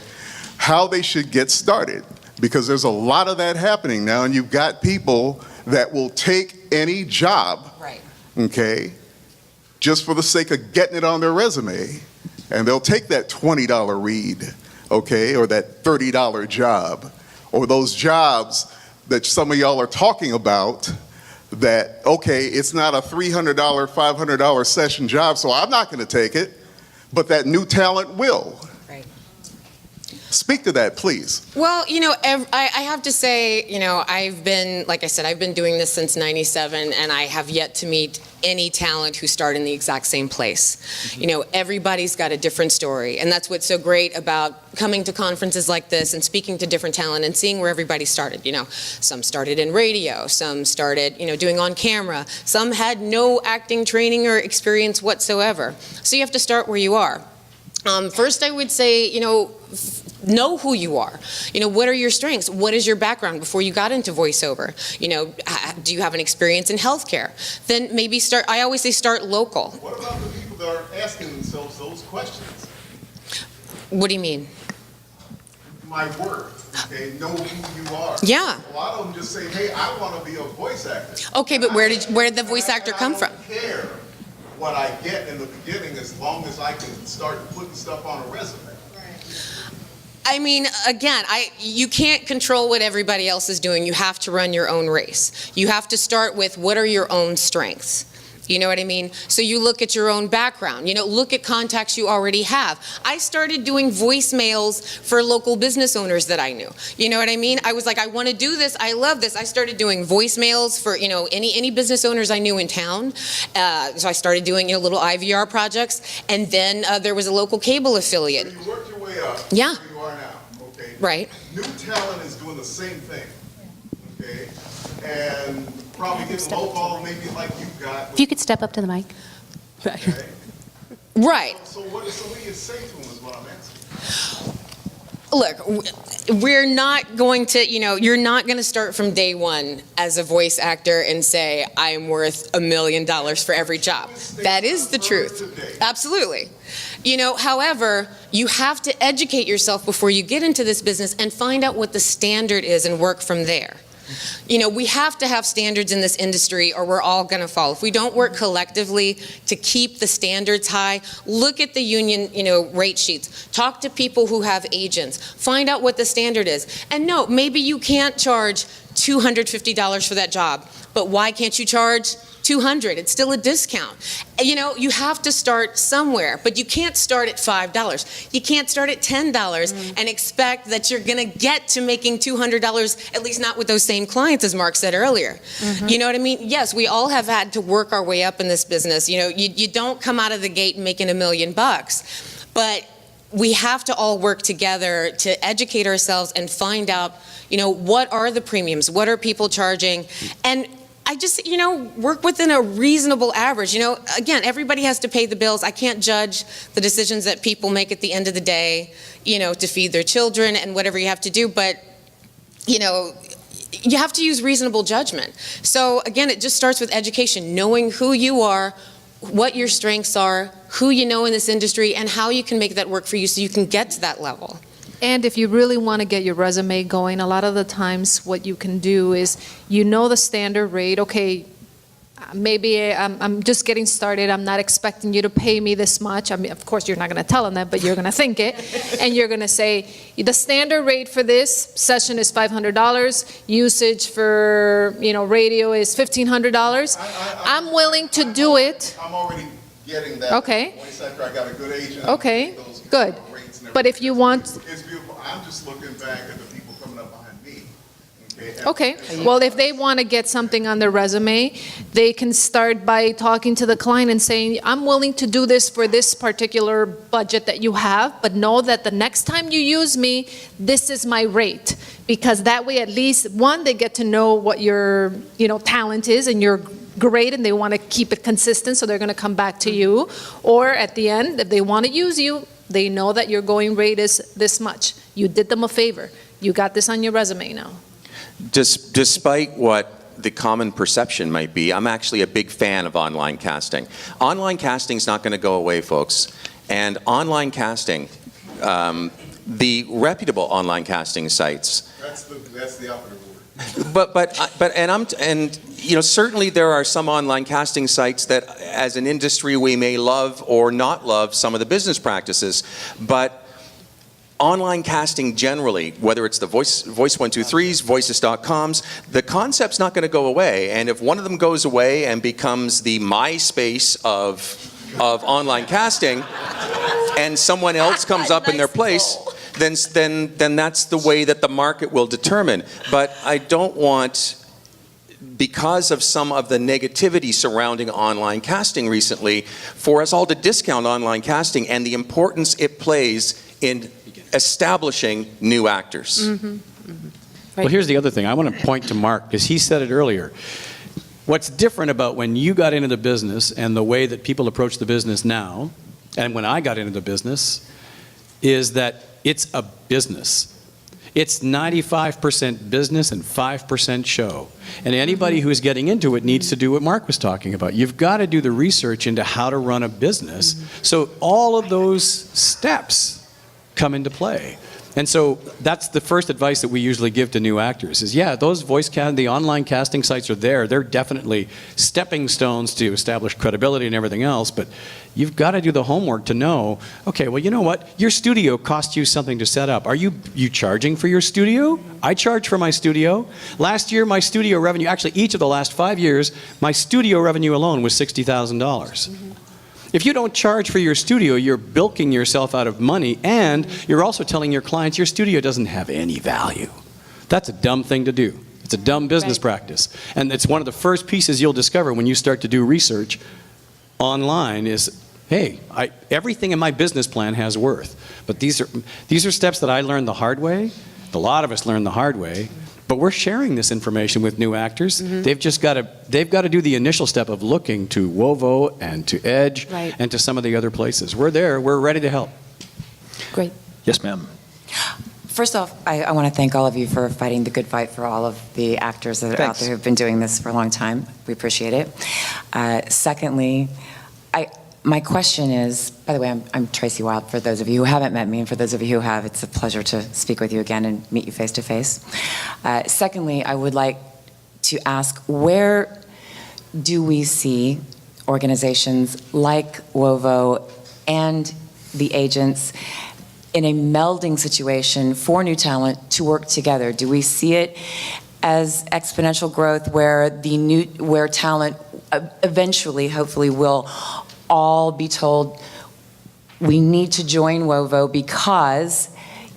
how they should get started. Because there's a lot of that happening now, and you've got people that will take any job, Right. okay, just for the sake of getting it on their resume. And they'll take that $20 read, okay, or that $30 job, or those jobs that some of y'all are talking about that, okay, it's not a $300, $500 session job, so I'm not going to take it, but that new talent will. Right. Speak to that, please. Well, I have to say, I've been, like I said, I've been doing this since '97, and I have yet to meet any talent who start in the exact same place. Everybody's got a different story, and that's what's so great about coming to conferences like this and speaking to different talent and seeing where everybody started. Some started in radio, some started, doing on camera, some had no acting training or experience whatsoever. So you have to start where you are. First, I would say, know who you are. What are your strengths? What is your background before you got into voiceover? Do you have an experience in healthcare? Then maybe start, I always say start local. What about the people that are asking themselves those questions? What do you mean? My worth, okay, know who you are. Yeah. A lot of them just say, hey, I want to be a voice actor. Okay, but where did the voice actor come from? I don't care what I get in the beginning as long as I can start putting stuff on a resume. I mean, again, you can't control what everybody else is doing. You have to run your own race. You have to start with what are your own strengths. You know what I mean? So you look at your own background, look at contacts you already have. I started doing voicemails for local business owners that I knew. You know what I mean? I was like, I want to do this. I love this. I started doing voicemails for, any business owners I knew in town. So I started doing, little IVR projects. And then there was a local cable affiliate. So you worked your way up. Yeah. Where you are now, okay? Right. New talent is doing the same thing, okay? And probably getting lowball maybe like you got. If you could step up to the mic. Okay? Right. So what do you say to them is what I'm asking. Look, we're not going to, you're not going to start from day one as a voice actor and say, I'm worth $1 million for every job. That is the truth. Absolutely. However, you have to educate yourself before you get into this business and find out what the standard is and work from there. We have to have standards in this industry or we're all going to fall. If we don't work collectively to keep the standards high, look at the union, rate sheets. Talk to people who have agents. Find out what the standard is. And no, maybe you can't charge $250 for that job, but why can't you charge $200? It's still a discount. You have to start somewhere, but you can't start at $5. You can't start at $10 and expect that you're going to get to making $200, at least not with those same clients, as Marc said earlier. You know what I mean? Yes, we all have had to work our way up in this business. You don't come out of the gate making $1 million, but we have to all work together to educate ourselves and find out, what are the premiums? What are people charging? And I just, work within a reasonable average. Again, everybody has to pay the bills. I can't judge the decisions that people make at the end of the day, to feed their children and whatever you have to do. But, you have to use reasonable judgment. So again, it just starts with education, knowing who you are, what your strengths are, who you know in this industry, and how you can make that work for you so you can get to that level. And if you really want to get your resume going, a lot of the times what you can do is, the standard rate, okay, maybe I'm just getting started, I'm not expecting you to pay me this much. I mean, of course, you're not going to tell them that, but you're going to think it. And you're going to say, the standard rate for this session is $500, usage for, radio is $1,500. I'm willing to do it. I'm already getting that. Okay. Voice actor, I got a good agent. Okay, Those good. rates and But if you want... It's beautiful. I'm just looking back at the people coming up behind me. Okay, well, if they want to get something on their resume, they can start by talking to the client and saying, I'm willing to do this for this particular budget that you have, but know that the next time you use me, this is my rate. Because that way, at least, one, they get to know what your, talent is and your great and they want to keep it consistent, so they're going to come back to you. Or at the end, if they want to use you, they know that your going rate is this much. You did them a favor. You got this on your resume now. Despite what the common perception might be, I'm actually a big fan of online casting. Online casting is not going to go away, folks. And online casting, the reputable online casting sites. That's the operative word. And you know, certainly there are some online casting sites that, as an industry, we may love or not love some of the business practices, but online casting generally, whether it's the Voice123s, Voices.coms, the concept's not going to go away. And if one of them goes away and becomes the MySpace of online casting, and someone else comes up in their place, then that's the way that the market will determine. But I don't want, because of some of the negativity surrounding online casting recently, for us all to discount online casting and the importance it plays in establishing new actors. Mm-hmm. Mm-hmm. Right. Well, here's the other thing. I want to point to Marc, because he said it earlier. What's different about when you got into the business and the way that people approach the business now, and when I got into the business, is that it's a business. It's 95% business and 5% show. And anybody who's getting into it needs to do what Marc was talking about. You've got to do the research into how to run a business. So all of those steps come into play. And so that's the first advice that we usually give to new actors is, yeah, those the online casting sites are there. They're definitely stepping stones to establish credibility and everything else, but you've got to do the homework to know, okay, well, you know what? Your studio cost you something to set up. Are you charging for your studio? I charge for my studio. Last year, my studio revenue, actually each of the last 5 years, my studio revenue alone was $60,000. Mm-hmm. If you don't charge for your studio, you're bilking yourself out of money, and you're also telling your clients your studio doesn't have any value. That's a dumb thing to do. It's a dumb business practice. And it's one of the first pieces you'll discover when you start to do research online is, hey, everything in my business plan has worth. But these are steps that I learned the hard way. A lot of us learned the hard way. But we're sharing this information with new actors. Mm-hmm. They've got to do the initial step of looking to WoVO and to Edge and to some of the other places. We're there. We're ready to help. Great. Yes, ma'am. First off, I want to thank all of you for fighting the good fight for all of the actors that are out there who've been doing this for a long time. We appreciate it. Secondly, my question is, by the way, I'm Tracy Wild, for those of you who haven't met me, and for those of you who have, it's a pleasure to speak with you again and meet you face to face. Secondly, I would like to ask, where do we see organizations like WoVO and the agents in a melding situation for new talent to work together? Do we see it as exponential growth where talent eventually, hopefully, will all be told, we need to join WoVO because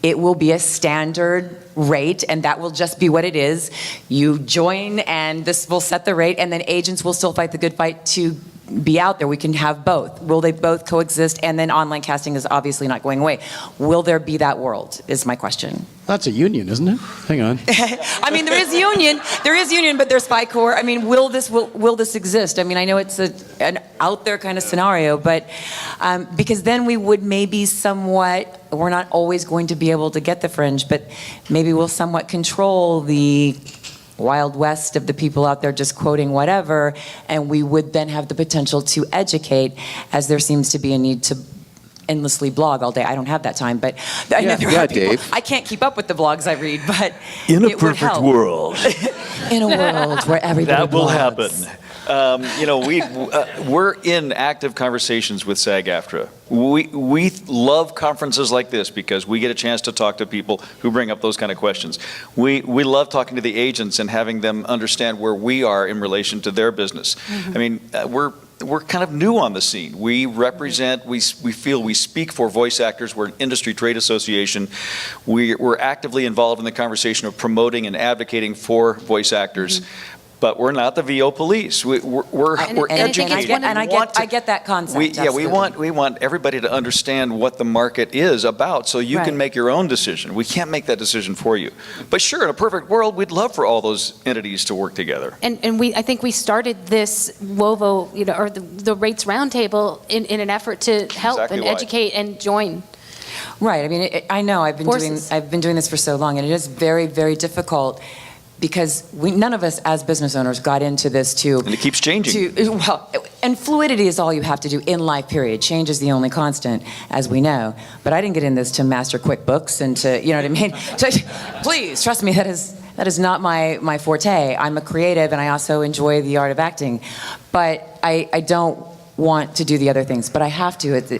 it will be a standard rate, and that will just be what it is. You join, and this will set the rate, and then agents will still fight the good fight to be out there. We can have both. Will they both coexist? And then online casting is obviously not going away. Will there be that world, is my question. That's a union, isn't it? Hang on. I mean, there is union, but there's spy corps. I mean, will this exist? I mean, I know it's an out there kind of scenario, but because then we would maybe somewhat, we're not always going to be able to get the fringe, but maybe we'll somewhat control the Wild West of the people out there just quoting whatever, and we would then have the potential to educate, as there seems to be a need to endlessly blog all day. I don't have that time, but I know there are people. Dave. I can't keep up with the blogs I read, but in a it would perfect help. world, in a world where everybody that will happen. blogs. We're in active conversations with SAG-AFTRA. We love conferences like this because we get a chance to talk to people who bring up those kind of questions. We love talking to the agents and having them understand where we are in relation to their business. Mm-hmm. I mean, we're kind of new on the scene. We represent, we feel we speak for voice actors. We're an industry trade association. We're actively involved in the conversation of promoting and advocating for voice actors. Mm-hmm. but we're not the VO police. We're And I think it's educating. one of I get that concept. We want everybody to understand what the market is about, so you Right. can make your own decision. We can't make that decision for you. But sure, in a perfect world, we'd love for all those entities to work together. And I think we started this WoVO, or the Rates Roundtable in an effort to help Exactly and why. educate and join. Right. I mean, I know I've been Forces. doing this for so long, and it is very, very difficult because none of us as business owners got into this to. And it keeps changing. And fluidity is all you have to do in life. Period. Change is the only constant, as we know. But I didn't get in this to master QuickBooks and to, you know what I mean. So, please trust me. That is not my forte. I'm a creative, and I also enjoy the art of acting, but I don't want to do the other things. But I have to.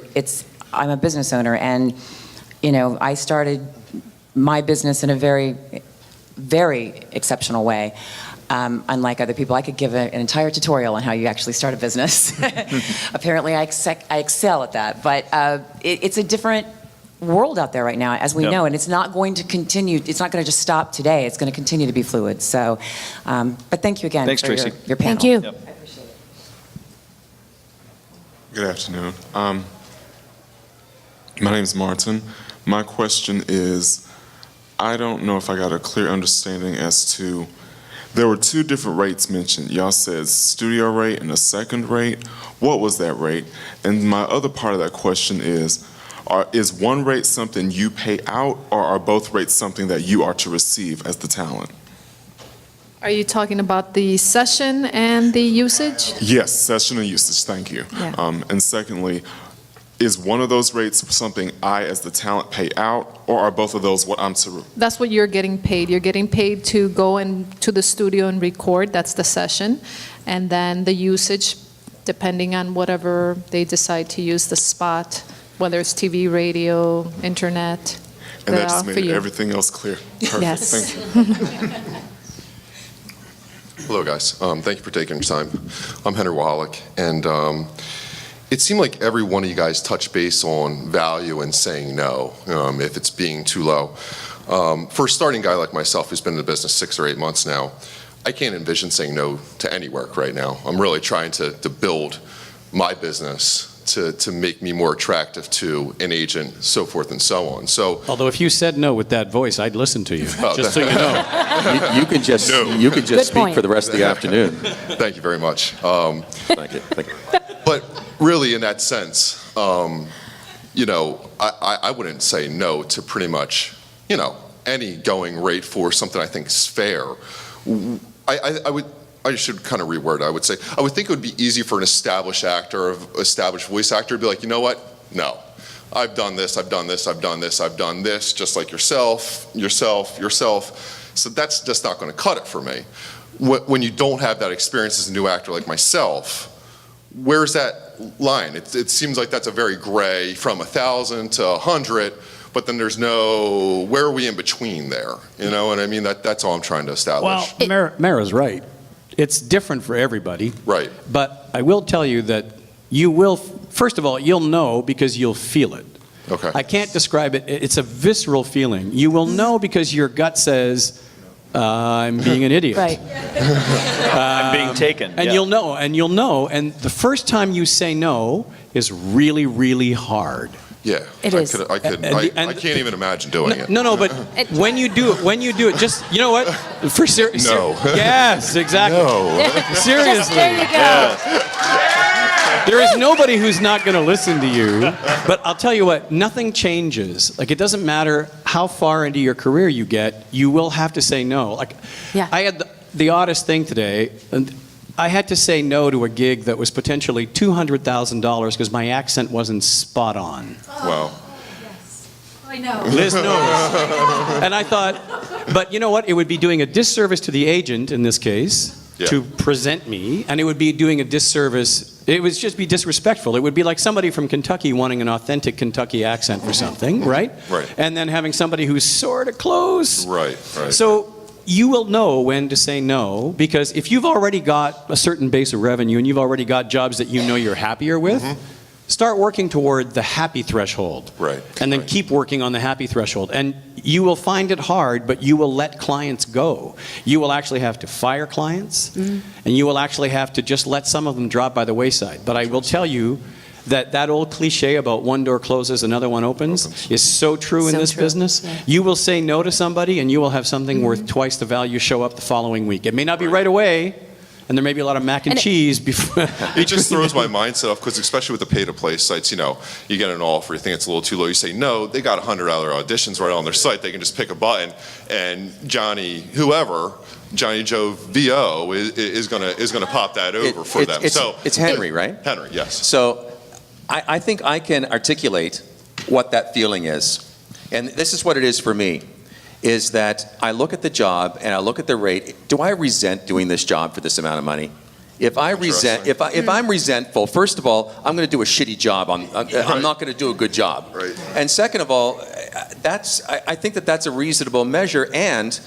I'm a business owner, and I started my business in a very, very exceptional way. Unlike other people, I could give an entire tutorial on how you actually start a business. Apparently, I excel at that. But it's a different world out there right now, as we Yep. know, and it's not going to continue. It's not going to just stop today. It's going to continue to be fluid. So, but thank you again Thanks, for Tracy. your panel. Thank you. Yep. I appreciate it. Good afternoon. My name is Martin. My question is, I don't know if I got a clear understanding as to, there were two different rates mentioned. Y'all said studio rate and a second rate. What was that rate? And my other part of that question is one rate something you pay out, or are both rates something that you are to receive as the talent? Are you talking about the session and the usage? Yes, session and usage, thank you. Yeah. And secondly, is one of those rates something I as the talent pay out, or are both of those what I'm to? That's what you're getting paid. You're getting paid to go to the studio and record. That's the session. And then the usage, depending on whatever they decide to use the spot, whether it's TV, radio, internet. And they're that just all for made you. everything else clear. Perfect, Yes. thank you. Hello, guys. Thank you for taking your time. I'm Henry Wahalik, and it seemed like every one of you guys touched base on value and saying no, if it's being too low. For a starting guy like myself who's been in the business 6 or 8 months now, I can't envision saying no to any work right now. I'm really trying to build my business to make me more attractive to an agent, so forth and so on. So, Although if you said no with that voice, I'd listen to you, just so you know. You can just Good speak point. for the rest of the afternoon. thank you very much. Thank you. Thank you. But really, in that sense, I wouldn't say no to pretty much, any going rate for something I think is fair. I should kind of reword it. I would say, I would think it would be easy for an established actor, established voice actor to be like, you know what? No. I've done this, I've done this, I've done this, I've done this, just like yourself. So that's just not going to cut it for me. When you don't have that experience as a new actor like myself, where's that line? It seems like that's a very gray from 1,000 to 100, but then there's no, where are we in between there? You know what I mean? That's all I'm trying to establish. Well, Mara's right. It's different for everybody. Right. But I will tell you that you will, first of all, you'll know because you'll feel it. Okay. I can't describe it. It's a visceral feeling. You will know because your gut says, I'm being an idiot. Right. I'm being taken. And yeah. you'll know. And the first time you say no is really, really hard. Yeah. It is. I can't even imagine doing it. No, but when you do it, just, you know what? No. Yes, exactly. No. Seriously. There you go. There is nobody who's not going to listen to you. But I'll tell you what, nothing changes. Like, it doesn't matter how far into your career you get, you will have to say no. Like, Yeah. I had the oddest thing today. And I had to say no to a gig that was potentially $200,000 because my accent wasn't spot on. Wow. I know. Liz knows. And I thought, but you know what? It would be doing a disservice to the agent in this case to present me, and it would be doing a disservice. It would just be disrespectful. It would be like somebody from Kentucky wanting an authentic Kentucky accent for something, right? Right. And then having somebody who's sort of close. Right. So you will know when to say no, because if you've already got a certain base of revenue and you've already got jobs that you know you're happier with, start working toward the happy threshold. Right. And then Right. keep working on the happy threshold. And you will find it hard, but you will let clients go. You will actually have to fire clients, and you will actually have to just let some of them drop by the wayside. But I will tell you that old cliche about one door closes, another one opens is so true in this business. Yeah. You will say no to somebody, and you will have something worth twice the value show up the following week. It may not be right away, and there may be a lot of mac and cheese before. It just throws my mindset off, because especially with the pay-to-play sites, you get an offer, you think it's a little too low, you say no, they got 100 other auditions right on their site, they can just pick a button, and Johnny Joe VO is gonna pop that over for them. It's Henry, right? Henry, yes. So I think I can articulate what that feeling is. And this is what it is for me, is that I look at the job and I look at the rate. Do I resent doing this job for this amount of money? If I'm resentful, first of all, I'm going to do a shitty job. I'm not going to do a good job. Right. And second of all, I think that's a reasonable measure. And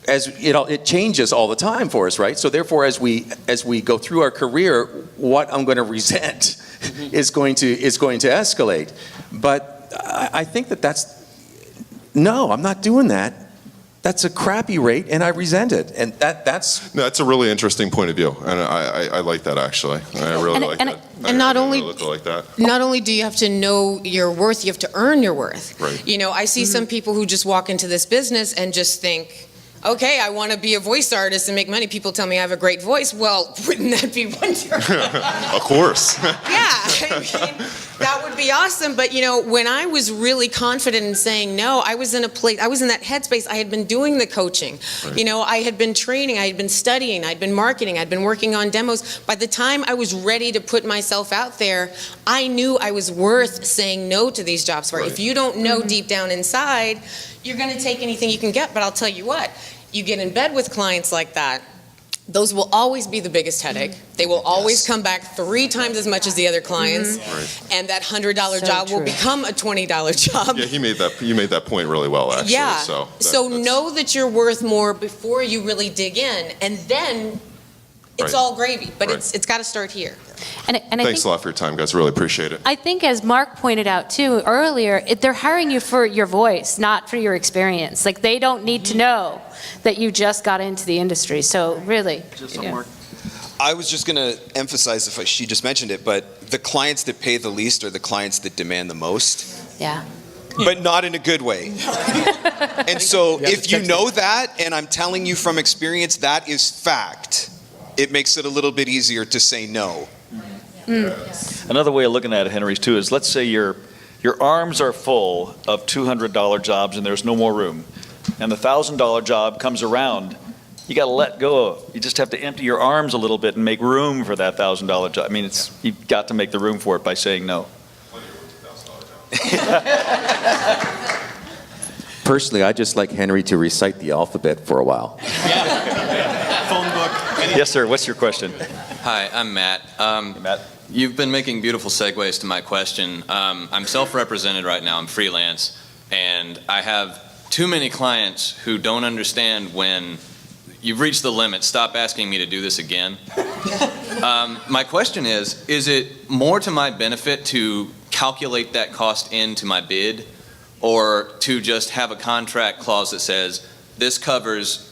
as it changes all the time for us, right? So therefore, as we go through our career, what I'm going to resent is going to escalate. But I think no, I'm not doing that. That's a crappy rate, and I resent it. And that's a really interesting point of view, and I like that, actually. I really like that. And not only like that. Not only do you have to know your worth, you have to earn your worth. Right. I see some people who just walk into this business and just think, okay, I want to be a voice artist and make money. People tell me I have a great voice. Well, wouldn't that be wonderful? Of course. Yeah, I mean, that would be awesome. But when I was really confident in saying no, I was in that headspace. I had been doing the coaching. Right. I had been training, I had been studying, I'd been marketing, I'd been working on demos. By the time I was ready to put myself out there, I knew I was worth saying no to these jobs for. Right. If you don't know deep down inside, you're going to take anything you can get. But I'll tell you what, you get in bed with clients like that, those will always be the biggest headache. They will always come back 3 times as much as the other clients, and that $100 job will become a $20 job. Yeah, you made that point really well, actually. Yeah. So know that you're worth more before you really dig in, and then it's all gravy. But it's got to start here. And I Thanks a lot for your time, guys. Really appreciate it. I think, as Marc pointed out too earlier, they're hiring you for your voice, not for your experience. Like, they don't need to know that you just got into the industry. So really, I was just going to emphasize, she just mentioned it, but the clients that pay the least are the clients that demand the most. Yeah. But not in a good way. And so if you know that, and I'm telling you from experience, that is fact, it makes it a little bit easier to say no. Another way of looking at it, Henry's, too, is let's say your arms are full of $200 jobs and there's no more room, and the $1,000 job comes around. You got to let go. You just have to empty your arms a little bit and make room for that $1,000 job. I mean, you've got to make the room for it by saying no. Personally, I just like Henry to recite the alphabet for a while. Phone book. Yes, sir. What's your question? Hi, I'm Matt. Matt. You've been making beautiful segues to my question. I'm self-represented right now. I'm freelance, and I have too many clients who don't understand when you've reached the limit. Stop asking me to do this again. My question is it more to my benefit to calculate that cost into my bid, or to just have a contract clause that says this covers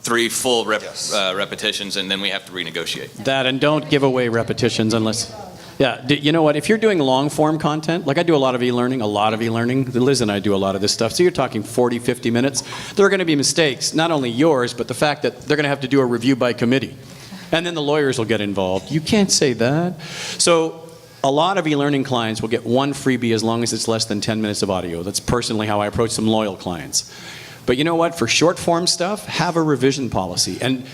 3 full repetitions, and then we have to renegotiate? That, and don't give away repetitions unless... Yeah, you know what? If you're doing long-form content, like I do a lot of e-learning, Liz and I do a lot of this stuff, so you're talking 40, 50 minutes, there are going to be mistakes, not only yours, but the fact that they're going to have to do a review by committee. And then the lawyers will get involved. You can't say that. So a lot of e-learning clients will get 1 freebie as long as it's less than 10 minutes of audio. That's personally how I approach some loyal clients. But you know what? For short-form stuff, have a revision policy. And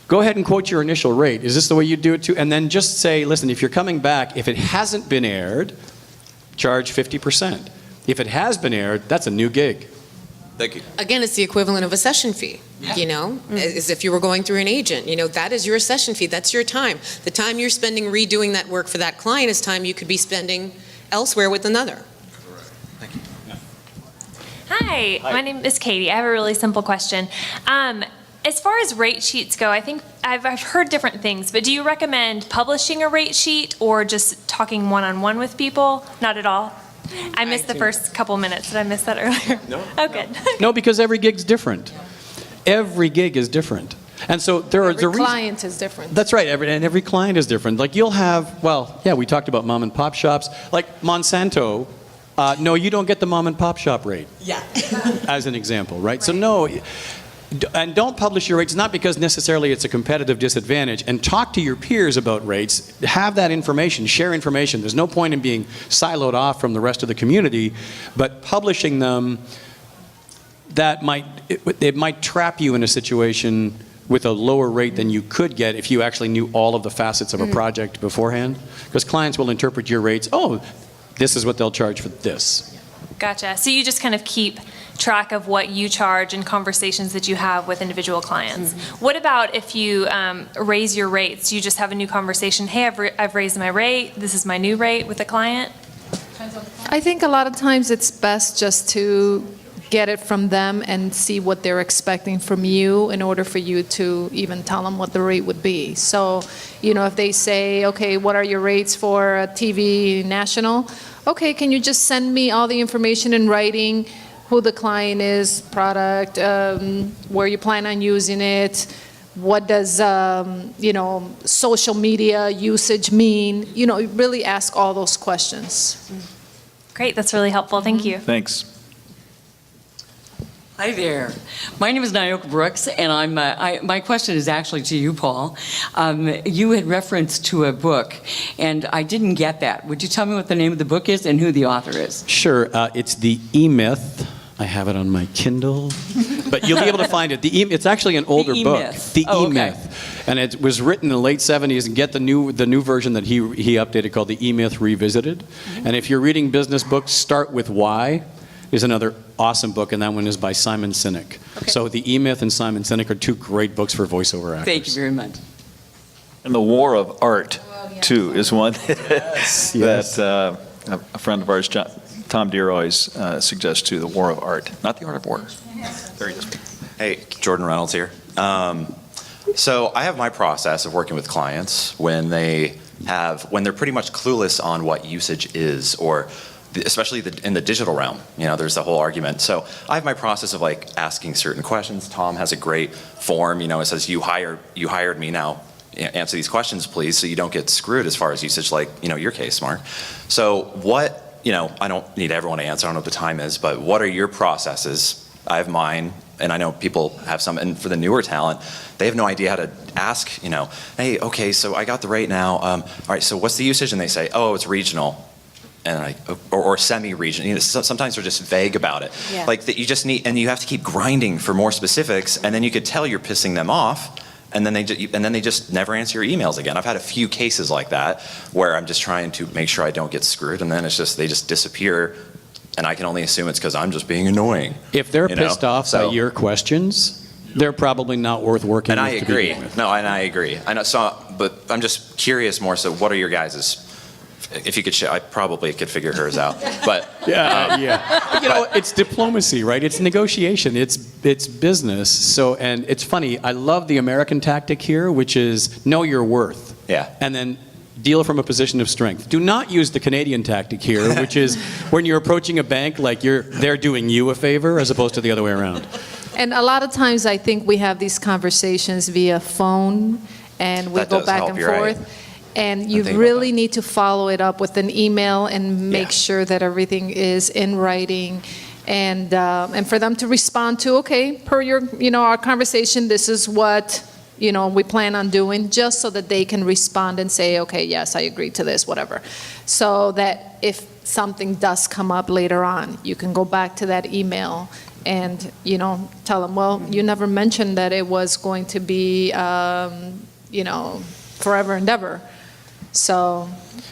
go ahead and quote your initial rate. Is this the way you do it too? And then just say, listen, if you're coming back, if it hasn't been aired, charge 50%. If it has been aired, that's a new gig. Thank you. Again, it's the equivalent of a session fee, as if you were going through an agent. That is your session fee. That's your time. The time you're spending redoing that work for that client is time you could be spending elsewhere with another. Thank you. Hi, my name is Katie. I have a really simple question. As far as rate sheets go, I think I've heard different things, but do you recommend publishing a rate sheet or just talking one-on-one with people? Not at all? I missed the first couple minutes. Did I miss that earlier? No. Oh, good. No, because every gig's different. Every gig is different. And so there are the Every reason. client is different. That's right, every client is different. Like you'll have, well, yeah, we talked about mom and pop shops. Like Monsanto, no, you don't get the mom and pop shop rate. Yeah. As an example, right? So no, and don't publish your rates, not because necessarily it's a competitive disadvantage, and talk to your peers about rates. Have that information, share information. There's no point in being siloed off from the rest of the community, but publishing them, that it might trap you in a situation with a lower rate than you could get if you actually knew all of the facets of a project beforehand. Because clients will interpret your rates, oh, this is what they'll charge for this. Gotcha. So you just kind of keep track of what you charge and conversations that you have with individual clients. What about if you raise your rates? You just have a new conversation, hey, I've raised my rate, this is my new rate with a client? I think a lot of times it's best just to get it from them and see what they're expecting from you in order for you to even tell them what the rate would be. So, if they say, okay, what are your rates for TV national? Okay, can you just send me all the information in writing, who the client is, product, where you plan on using it, what does, social media usage mean? Really ask all those questions. Great, that's really helpful. Thank you. Thanks. Hi there. My name is Naoka Brooks, and my question is actually to you, Paul. You had reference to a book, and I didn't get that. Would you tell me what the name of the book is and who the author is? Sure, it's The E-Myth. I have it on my Kindle, but you'll be able to find it. It's actually an older book. The E-Myth. And it was written in the late 70s, and get the new version that he updated called The E-Myth Revisited. And if you're reading business books, start with Why. Is another awesome book, and that one is by Simon Sinek. Okay. So The E-Myth and Simon Sinek are two great books for voiceover actors. Thank you very much. And The War of Art, too, is one that a friend of ours, Tom Deere, always suggests too, The War of Art, not The Art of War. There he is. Hey, Jordan Reynolds here. So I have my process of working with clients when they're pretty much clueless on what usage is, or especially in the digital realm, there's the whole argument. So I have my process of asking certain questions. Tom has a great form, it says, you hired me, now answer these questions, please, so you don't get screwed as far as usage, your case, Mark. So what, I don't need everyone to answer, I don't know what the time is, but what are your processes? I have mine, and I know people have some, and for the newer talent, they have no idea how to ask, hey, okay, so I got the rate now, all right, so what's the usage? And they say, oh, it's regional. And or semi-region. Sometimes they're just vague about it. Yeah. That you just need, and you have to keep grinding for more specifics, and then you could tell you're pissing them off, and then they just never answer your emails again. I've had a few cases like that where I'm just trying to make sure I don't get screwed, and then they just disappear, and I can only assume it's because I'm just being annoying. If they're pissed off by your questions, they're probably not worth working with. And I agree. No, and I agree. I know. So, but I'm just curious more. So, what are your guys'? If you could share, I probably could figure hers out. But But, it's diplomacy, right? It's negotiation. It's business. So, and it's funny. I love the American tactic here, which is know your worth. Yeah. And then deal from a position of strength. Do not use the Canadian tactic here, which is when you're approaching a bank, they're doing you a favor as opposed to the other way around. And a lot of times, I think we have these conversations via phone, and we go back and forth. Right. And you really need to follow it up with an email and make sure that everything is in writing, and for them to respond to, okay, per your, our conversation, this is what, we plan on doing, just so that they can respond and say, okay, yes, I agree to this, whatever. So that if something does come up later on, you can go back to that email and, tell them, well, you never mentioned that it was going to be, forever and ever. So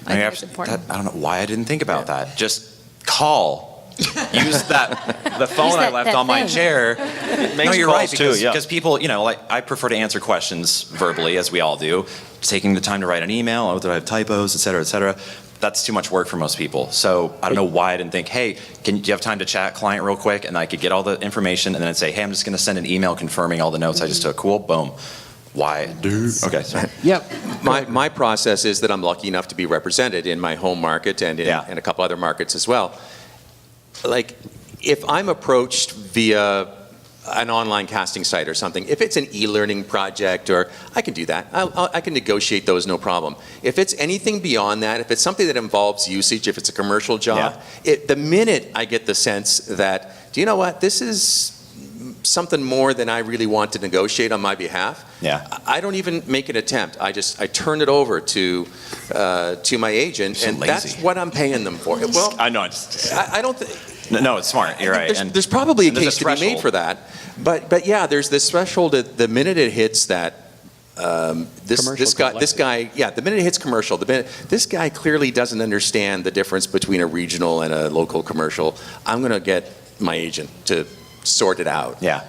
I think it's important. I don't know why I didn't think about that. Just call. Use the phone I left on my chair. No, you're right, because people, I prefer to answer questions verbally, as we all do. Taking the time to write an email, oh, did I have typos, et cetera, that's too much work for most people. So I don't know why I didn't think, hey, do you have time to chat client real quick? And I could get all the information, and then I'd say, hey, I'm just going to send an email confirming all the notes I just took. Cool, boom. why? Okay, sorry. Yep. My process is that I'm lucky enough to be represented in my home market and in a couple other markets as well. Like, if I'm approached via an online casting site or something, if it's an e-learning project, or I can do that. I can negotiate those, no problem. If it's anything beyond that, if it's something that involves usage, if it's a commercial job, the minute I get the sense that, do you know what, this is something more than I really want to negotiate on my behalf, I don't even make an attempt. I turn it over to my agent, and that's what I'm paying them for. Well, I know. I don't think. No, it's smart. You're right. There's probably a case to be made for that. But yeah, there's this threshold the minute it hits that, this guy, the minute it hits commercial, this guy clearly doesn't understand the difference between a regional and a local commercial. I'm going to get my agent to sort it out. Yeah.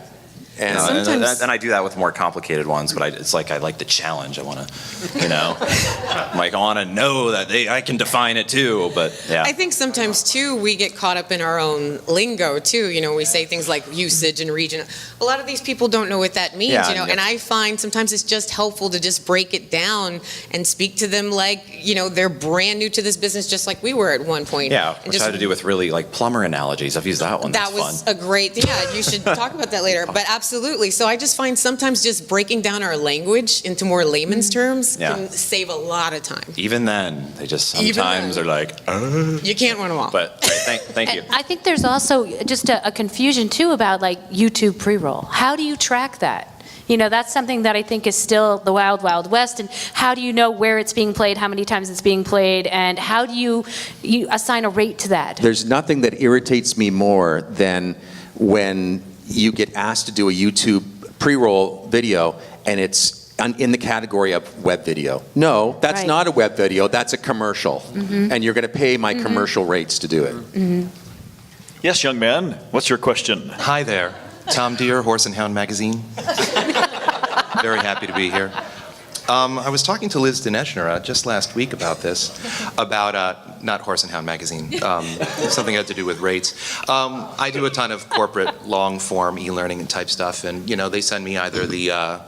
And, and I do that with more complicated ones, but it's like I like the challenge. I want to, I want to know that I can define it too. But yeah, I think sometimes too we get caught up in our own lingo too. We say things like usage and region. A lot of these people don't know what that means. And I find sometimes it's just helpful to just break it down and speak to them like they're brand new to this business, just like we were at one point. Yeah, which had to do with really like plumber analogies. I've used that one. That was fun. A great. Yeah, you should talk about that later. But absolutely. So I just find sometimes just breaking down our language into more layman's terms can save a lot of time. Even then, they just sometimes are like, You can't win them all. But thank you. I think there's also just a confusion too about like YouTube pre-roll. How do you track that? That's something that I think is still the wild, wild west. And how do you know where it's being played, how many times it's being played, and how do you assign a rate to that? There's nothing that irritates me more than when you get asked to do a YouTube pre-roll video and it's in the category of web video. No, that's not a web video, that's a commercial. And you're going to pay my commercial rates to do it. Yes, young man, what's your question? Hi there, Tom Deere, Horse and Hound Magazine. Very happy to be here. I was talking to Liz Dineshner just last week about this, about not Horse and Hound Magazine, something had to do with rates. I do a ton of corporate long-form e-learning and type stuff, and they send me either the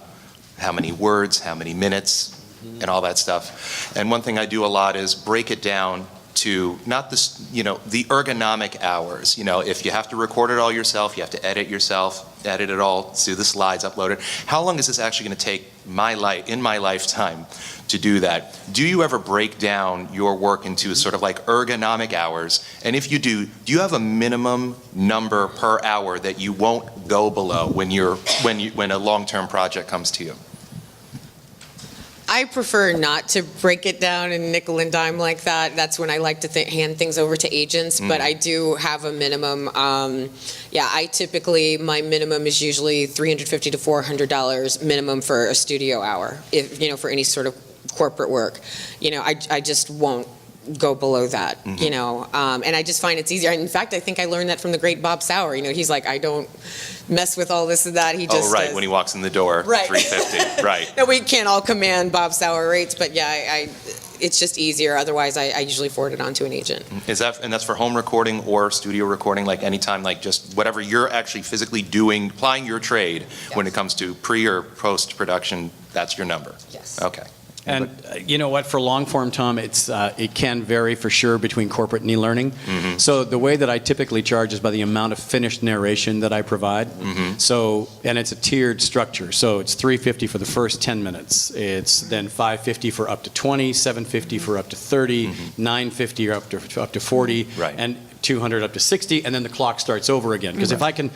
how many words, how many minutes, and all that stuff. And one thing I do a lot is break it down to not this, the ergonomic hours. If you have to record it all yourself, you have to edit yourself, edit it all, do the slides, upload it. How long is this actually going to take in my lifetime to do that? Do you ever break down your work into sort of like ergonomic hours? And if you do you have a minimum number per hour that you won't go below when a long-term project comes to you? I prefer not to break it down in nickel and dime like that. That's when I like to hand things over to agents, but I do have a minimum. I typically, my minimum is usually $350 to $400 minimum for a studio hour, for any sort of corporate work. I just won't go below that, and I just find it's easier. In fact, I think I learned that from the great Bob Sauer. He's like, I don't mess with all this and that. He just does. When he walks in the door, right. $350, right. No, we can't all command Bob Sauer rates, but it's just easier. Otherwise, I usually forward it on to an agent. And that's for home recording or studio recording, like anytime, like just whatever you're actually physically doing, applying your trade when it comes to pre or post production, that's your number? Yes. Okay. And you know what, for long form, Tom, it can vary for sure between corporate and e-learning. So the way that I typically charge is by the amount of finished narration that I provide. So, and it's a tiered structure. So it's $350 for the first 10 minutes. It's then $550 for up to 20, $750 for up to 30, $950 up to 40, and $200 up to 60, and then the clock starts over again. Because if I can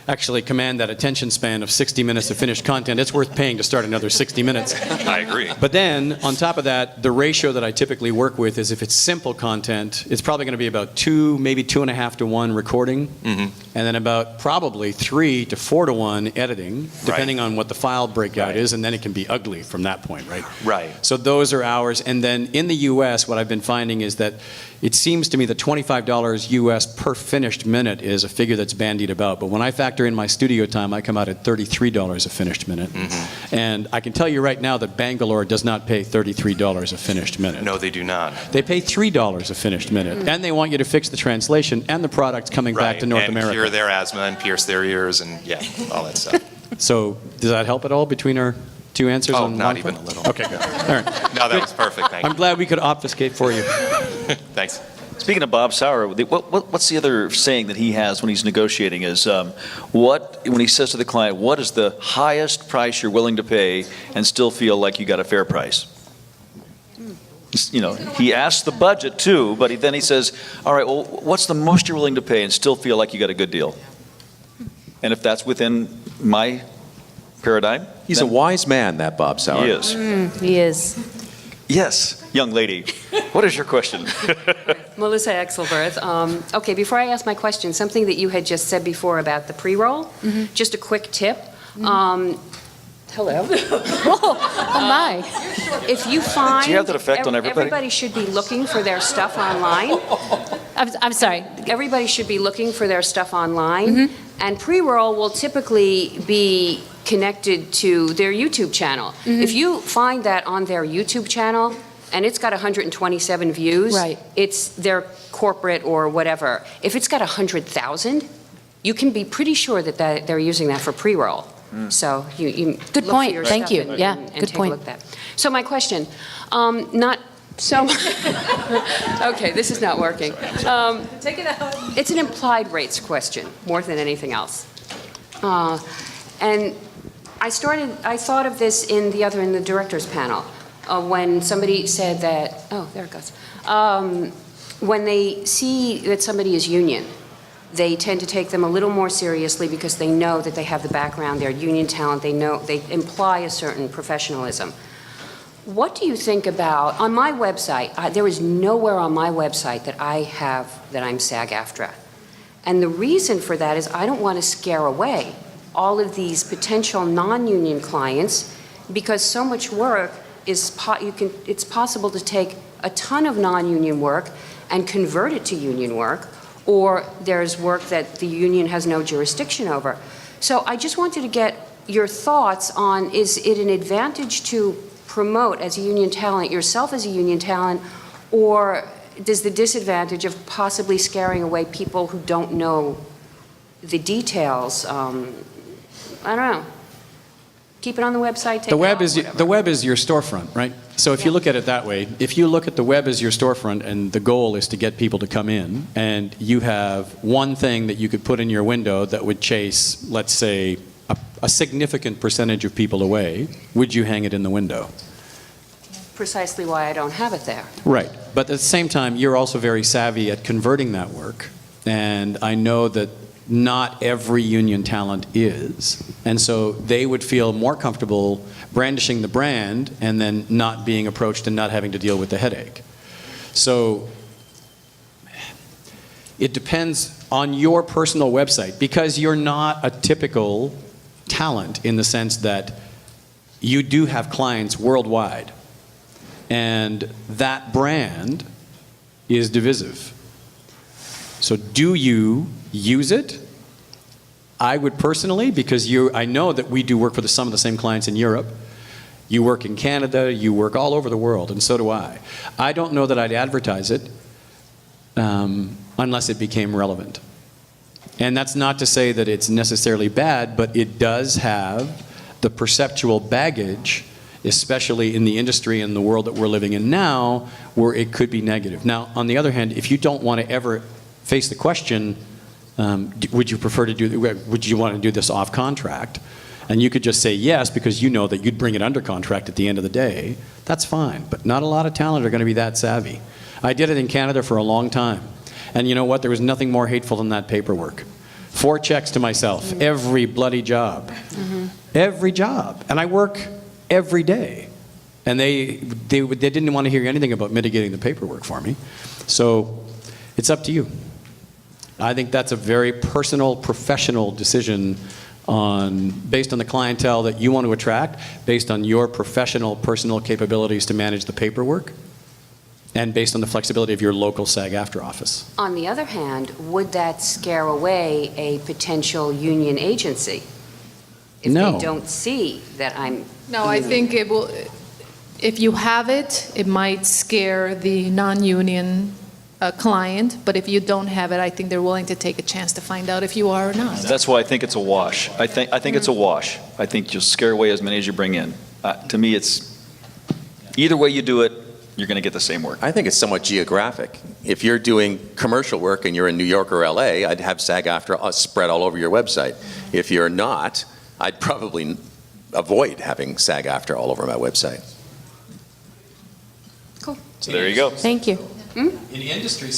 actually command that attention span of 60 minutes of finished content, it's worth paying to start another 60 minutes. I agree. But then, on top of that, the ratio that I typically work with is if it's simple content, it's probably going to be about 2, maybe 2.5 to 1 recording, and then about probably 3 to 4 to 1 editing, depending on what the file breakout is, and then it can be ugly from that point, right? Right. So those are hours. And then in the U.S., what I've been finding is that it seems to me that $25 US per finished minute is a figure that's bandied about. But when I factor in my studio time, I come out at $33 a finished minute. And I can tell you right now that Bangalore does not pay $33 a finished minute. No, they do not. They pay $3 a finished minute. And they want you to fix the translation and the product coming back to North America. And cure their asthma and pierce their ears and all that stuff. So does that help at all between our two answers Oh, on not one even point? a little. Okay, good. All right. No, that was perfect, thank I'm you. glad we could obfuscate for you. Thanks. Speaking of Bob Sauer, what's the other saying that he has when he's negotiating is, when he says to the client, what is the highest price you're willing to pay and still feel like you got a fair price? You know, he asks the budget too, but then he says, all right, well, what's the most you're willing to pay and still feel like you got a good deal? And if that's within my paradigm. He's a wise man, that Bob Sauer. He is. He is. Yes, young lady. What is your question? Melissa Exelberth. Okay, before I ask my question, something that you had just said before about the pre-roll, just a quick tip. Hello. Oh, my. If you find... Do you have that effect on everybody? Everybody should be looking for their stuff online. I'm sorry. Everybody should be looking for their stuff online. And pre-roll will typically be connected to their YouTube channel. If you find that on their YouTube channel, and it's got 127 views, Right. it's their corporate or whatever. If it's got 100,000, you can be pretty sure that they're using that for pre-roll. So you Good look point. for your Thank stuff you. and- Yeah, and good take point. a look at that. So my question, not so. Okay, this is not working. Take it out. It's an implied rates question more than anything else. And I thought of this in the directors panel when somebody said that, oh, there it goes. When they see that somebody is union, they tend to take them a little more seriously because they know that they have the background, they're union talent, they imply a certain professionalism. What do you think about, on my website, there is nowhere on my website that I have that I'm SAG-AFTRA. And the reason for that is I don't want to scare away all of these potential non-union clients because so much work is, it's possible to take a ton of non-union work and convert it to union work, or there's work that the union has no jurisdiction over. So I just wanted to get your thoughts on, is it an advantage to promote as a union talent, yourself as a union talent, or does the disadvantage of possibly scaring away people who don't know the details? I don't know. Keep it on the website, take The it web off, is whatever. the web is your storefront, right? So if you look at it that way, if you look at the web as your storefront and the goal is to get people to come in, and you have one thing that you could put in your window that would chase, let's say, a significant percentage of people away, would you hang it in the window? Precisely why I don't have it there. Right. But at the same time, you're also very savvy at converting that work. And I know that not every union talent is. And so they would feel more comfortable brandishing the brand and then not being approached and not having to deal with the headache. So it depends on your personal website, because you're not a typical talent in the sense that you do have clients worldwide. And that brand is divisive. So do you use it? I would personally, because I know that we do work for some of the same clients in Europe. You work in Canada, you work all over the world, and so do I. I don't know that I'd advertise it unless it became relevant. And that's not to say that it's necessarily bad, but it does have the perceptual baggage, especially in the industry and the world that we're living in now, where it could be negative. Now, on the other hand, if you don't want to ever face the question, would you want to do this off contract? And you could just say yes, because you know that you'd bring it under contract at the end of the day. That's fine, but not a lot of talent are going to be that savvy. I did it in Canada for a long time. And you know what? There was nothing more hateful than that paperwork. 4 checks to myself, every bloody job. Every job. And I work every day. And they didn't want to hear anything about mitigating the paperwork for me. So it's up to you. I think that's a very personal, professional decision based on the clientele that you want to attract, based on your professional, personal capabilities to manage the paperwork, and based on the flexibility of your local SAG-AFTRA office. On the other hand, would that scare away a potential union agency? If No. they don't see that I'm... No, I think it will, if you have it, it might scare the non-union client, but if you don't have it, I think they're willing to take a chance to find out if you are or not. That's why I think it's a wash. I think it's a wash. I think you'll scare away as many as you bring in. To me, it's either way you do it, you're going to get the same work. I think it's somewhat geographic. If you're doing commercial work and you're in New York or LA, I'd have SAG-AFTRA spread all over your website. If you're not, I'd probably avoid having SAG-AFTRA all over my website. Cool. So there you go. Thank you. In industry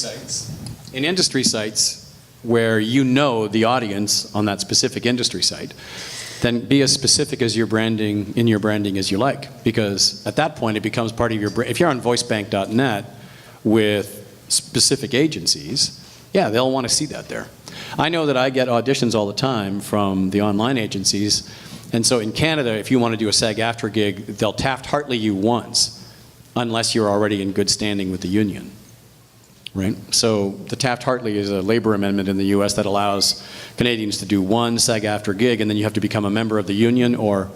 sites where you know the audience on that specific industry site, then be as specific as your branding as you like, because at that point it becomes part of your brand. If you're on voicebank.net with specific agencies, yeah, they'll want to see that there. I know that I get auditions all the time from the online agencies, and so in Canada, if you want to do a SAG-AFTRA gig, they'll Taft-Hartley you once, unless you're already in good standing with the union. Right? So the Taft-Hartley is a labor amendment in the U.S. that allows Canadians to do one SAG-AFTRA gig, and then you have to become a member of the union or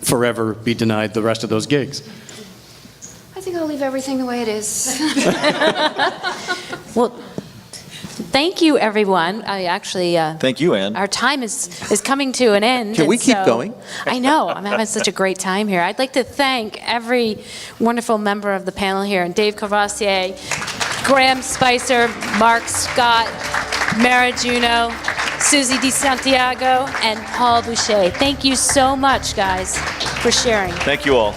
forever be denied the rest of those gigs. I think I'll leave everything the way it is. Well, thank you, everyone. I actually... Thank you, Ann. Our time is coming to an end. Can we and keep so- going? I know. I'm having such a great time here. I'd like to thank every wonderful member of the panel here, and Dave Courvoisier, Graeme Spicer, Marc Scott, Mara Junot, Susie De Santiago, and Paul Boucher. Thank you so much, guys, for sharing. Thank you all.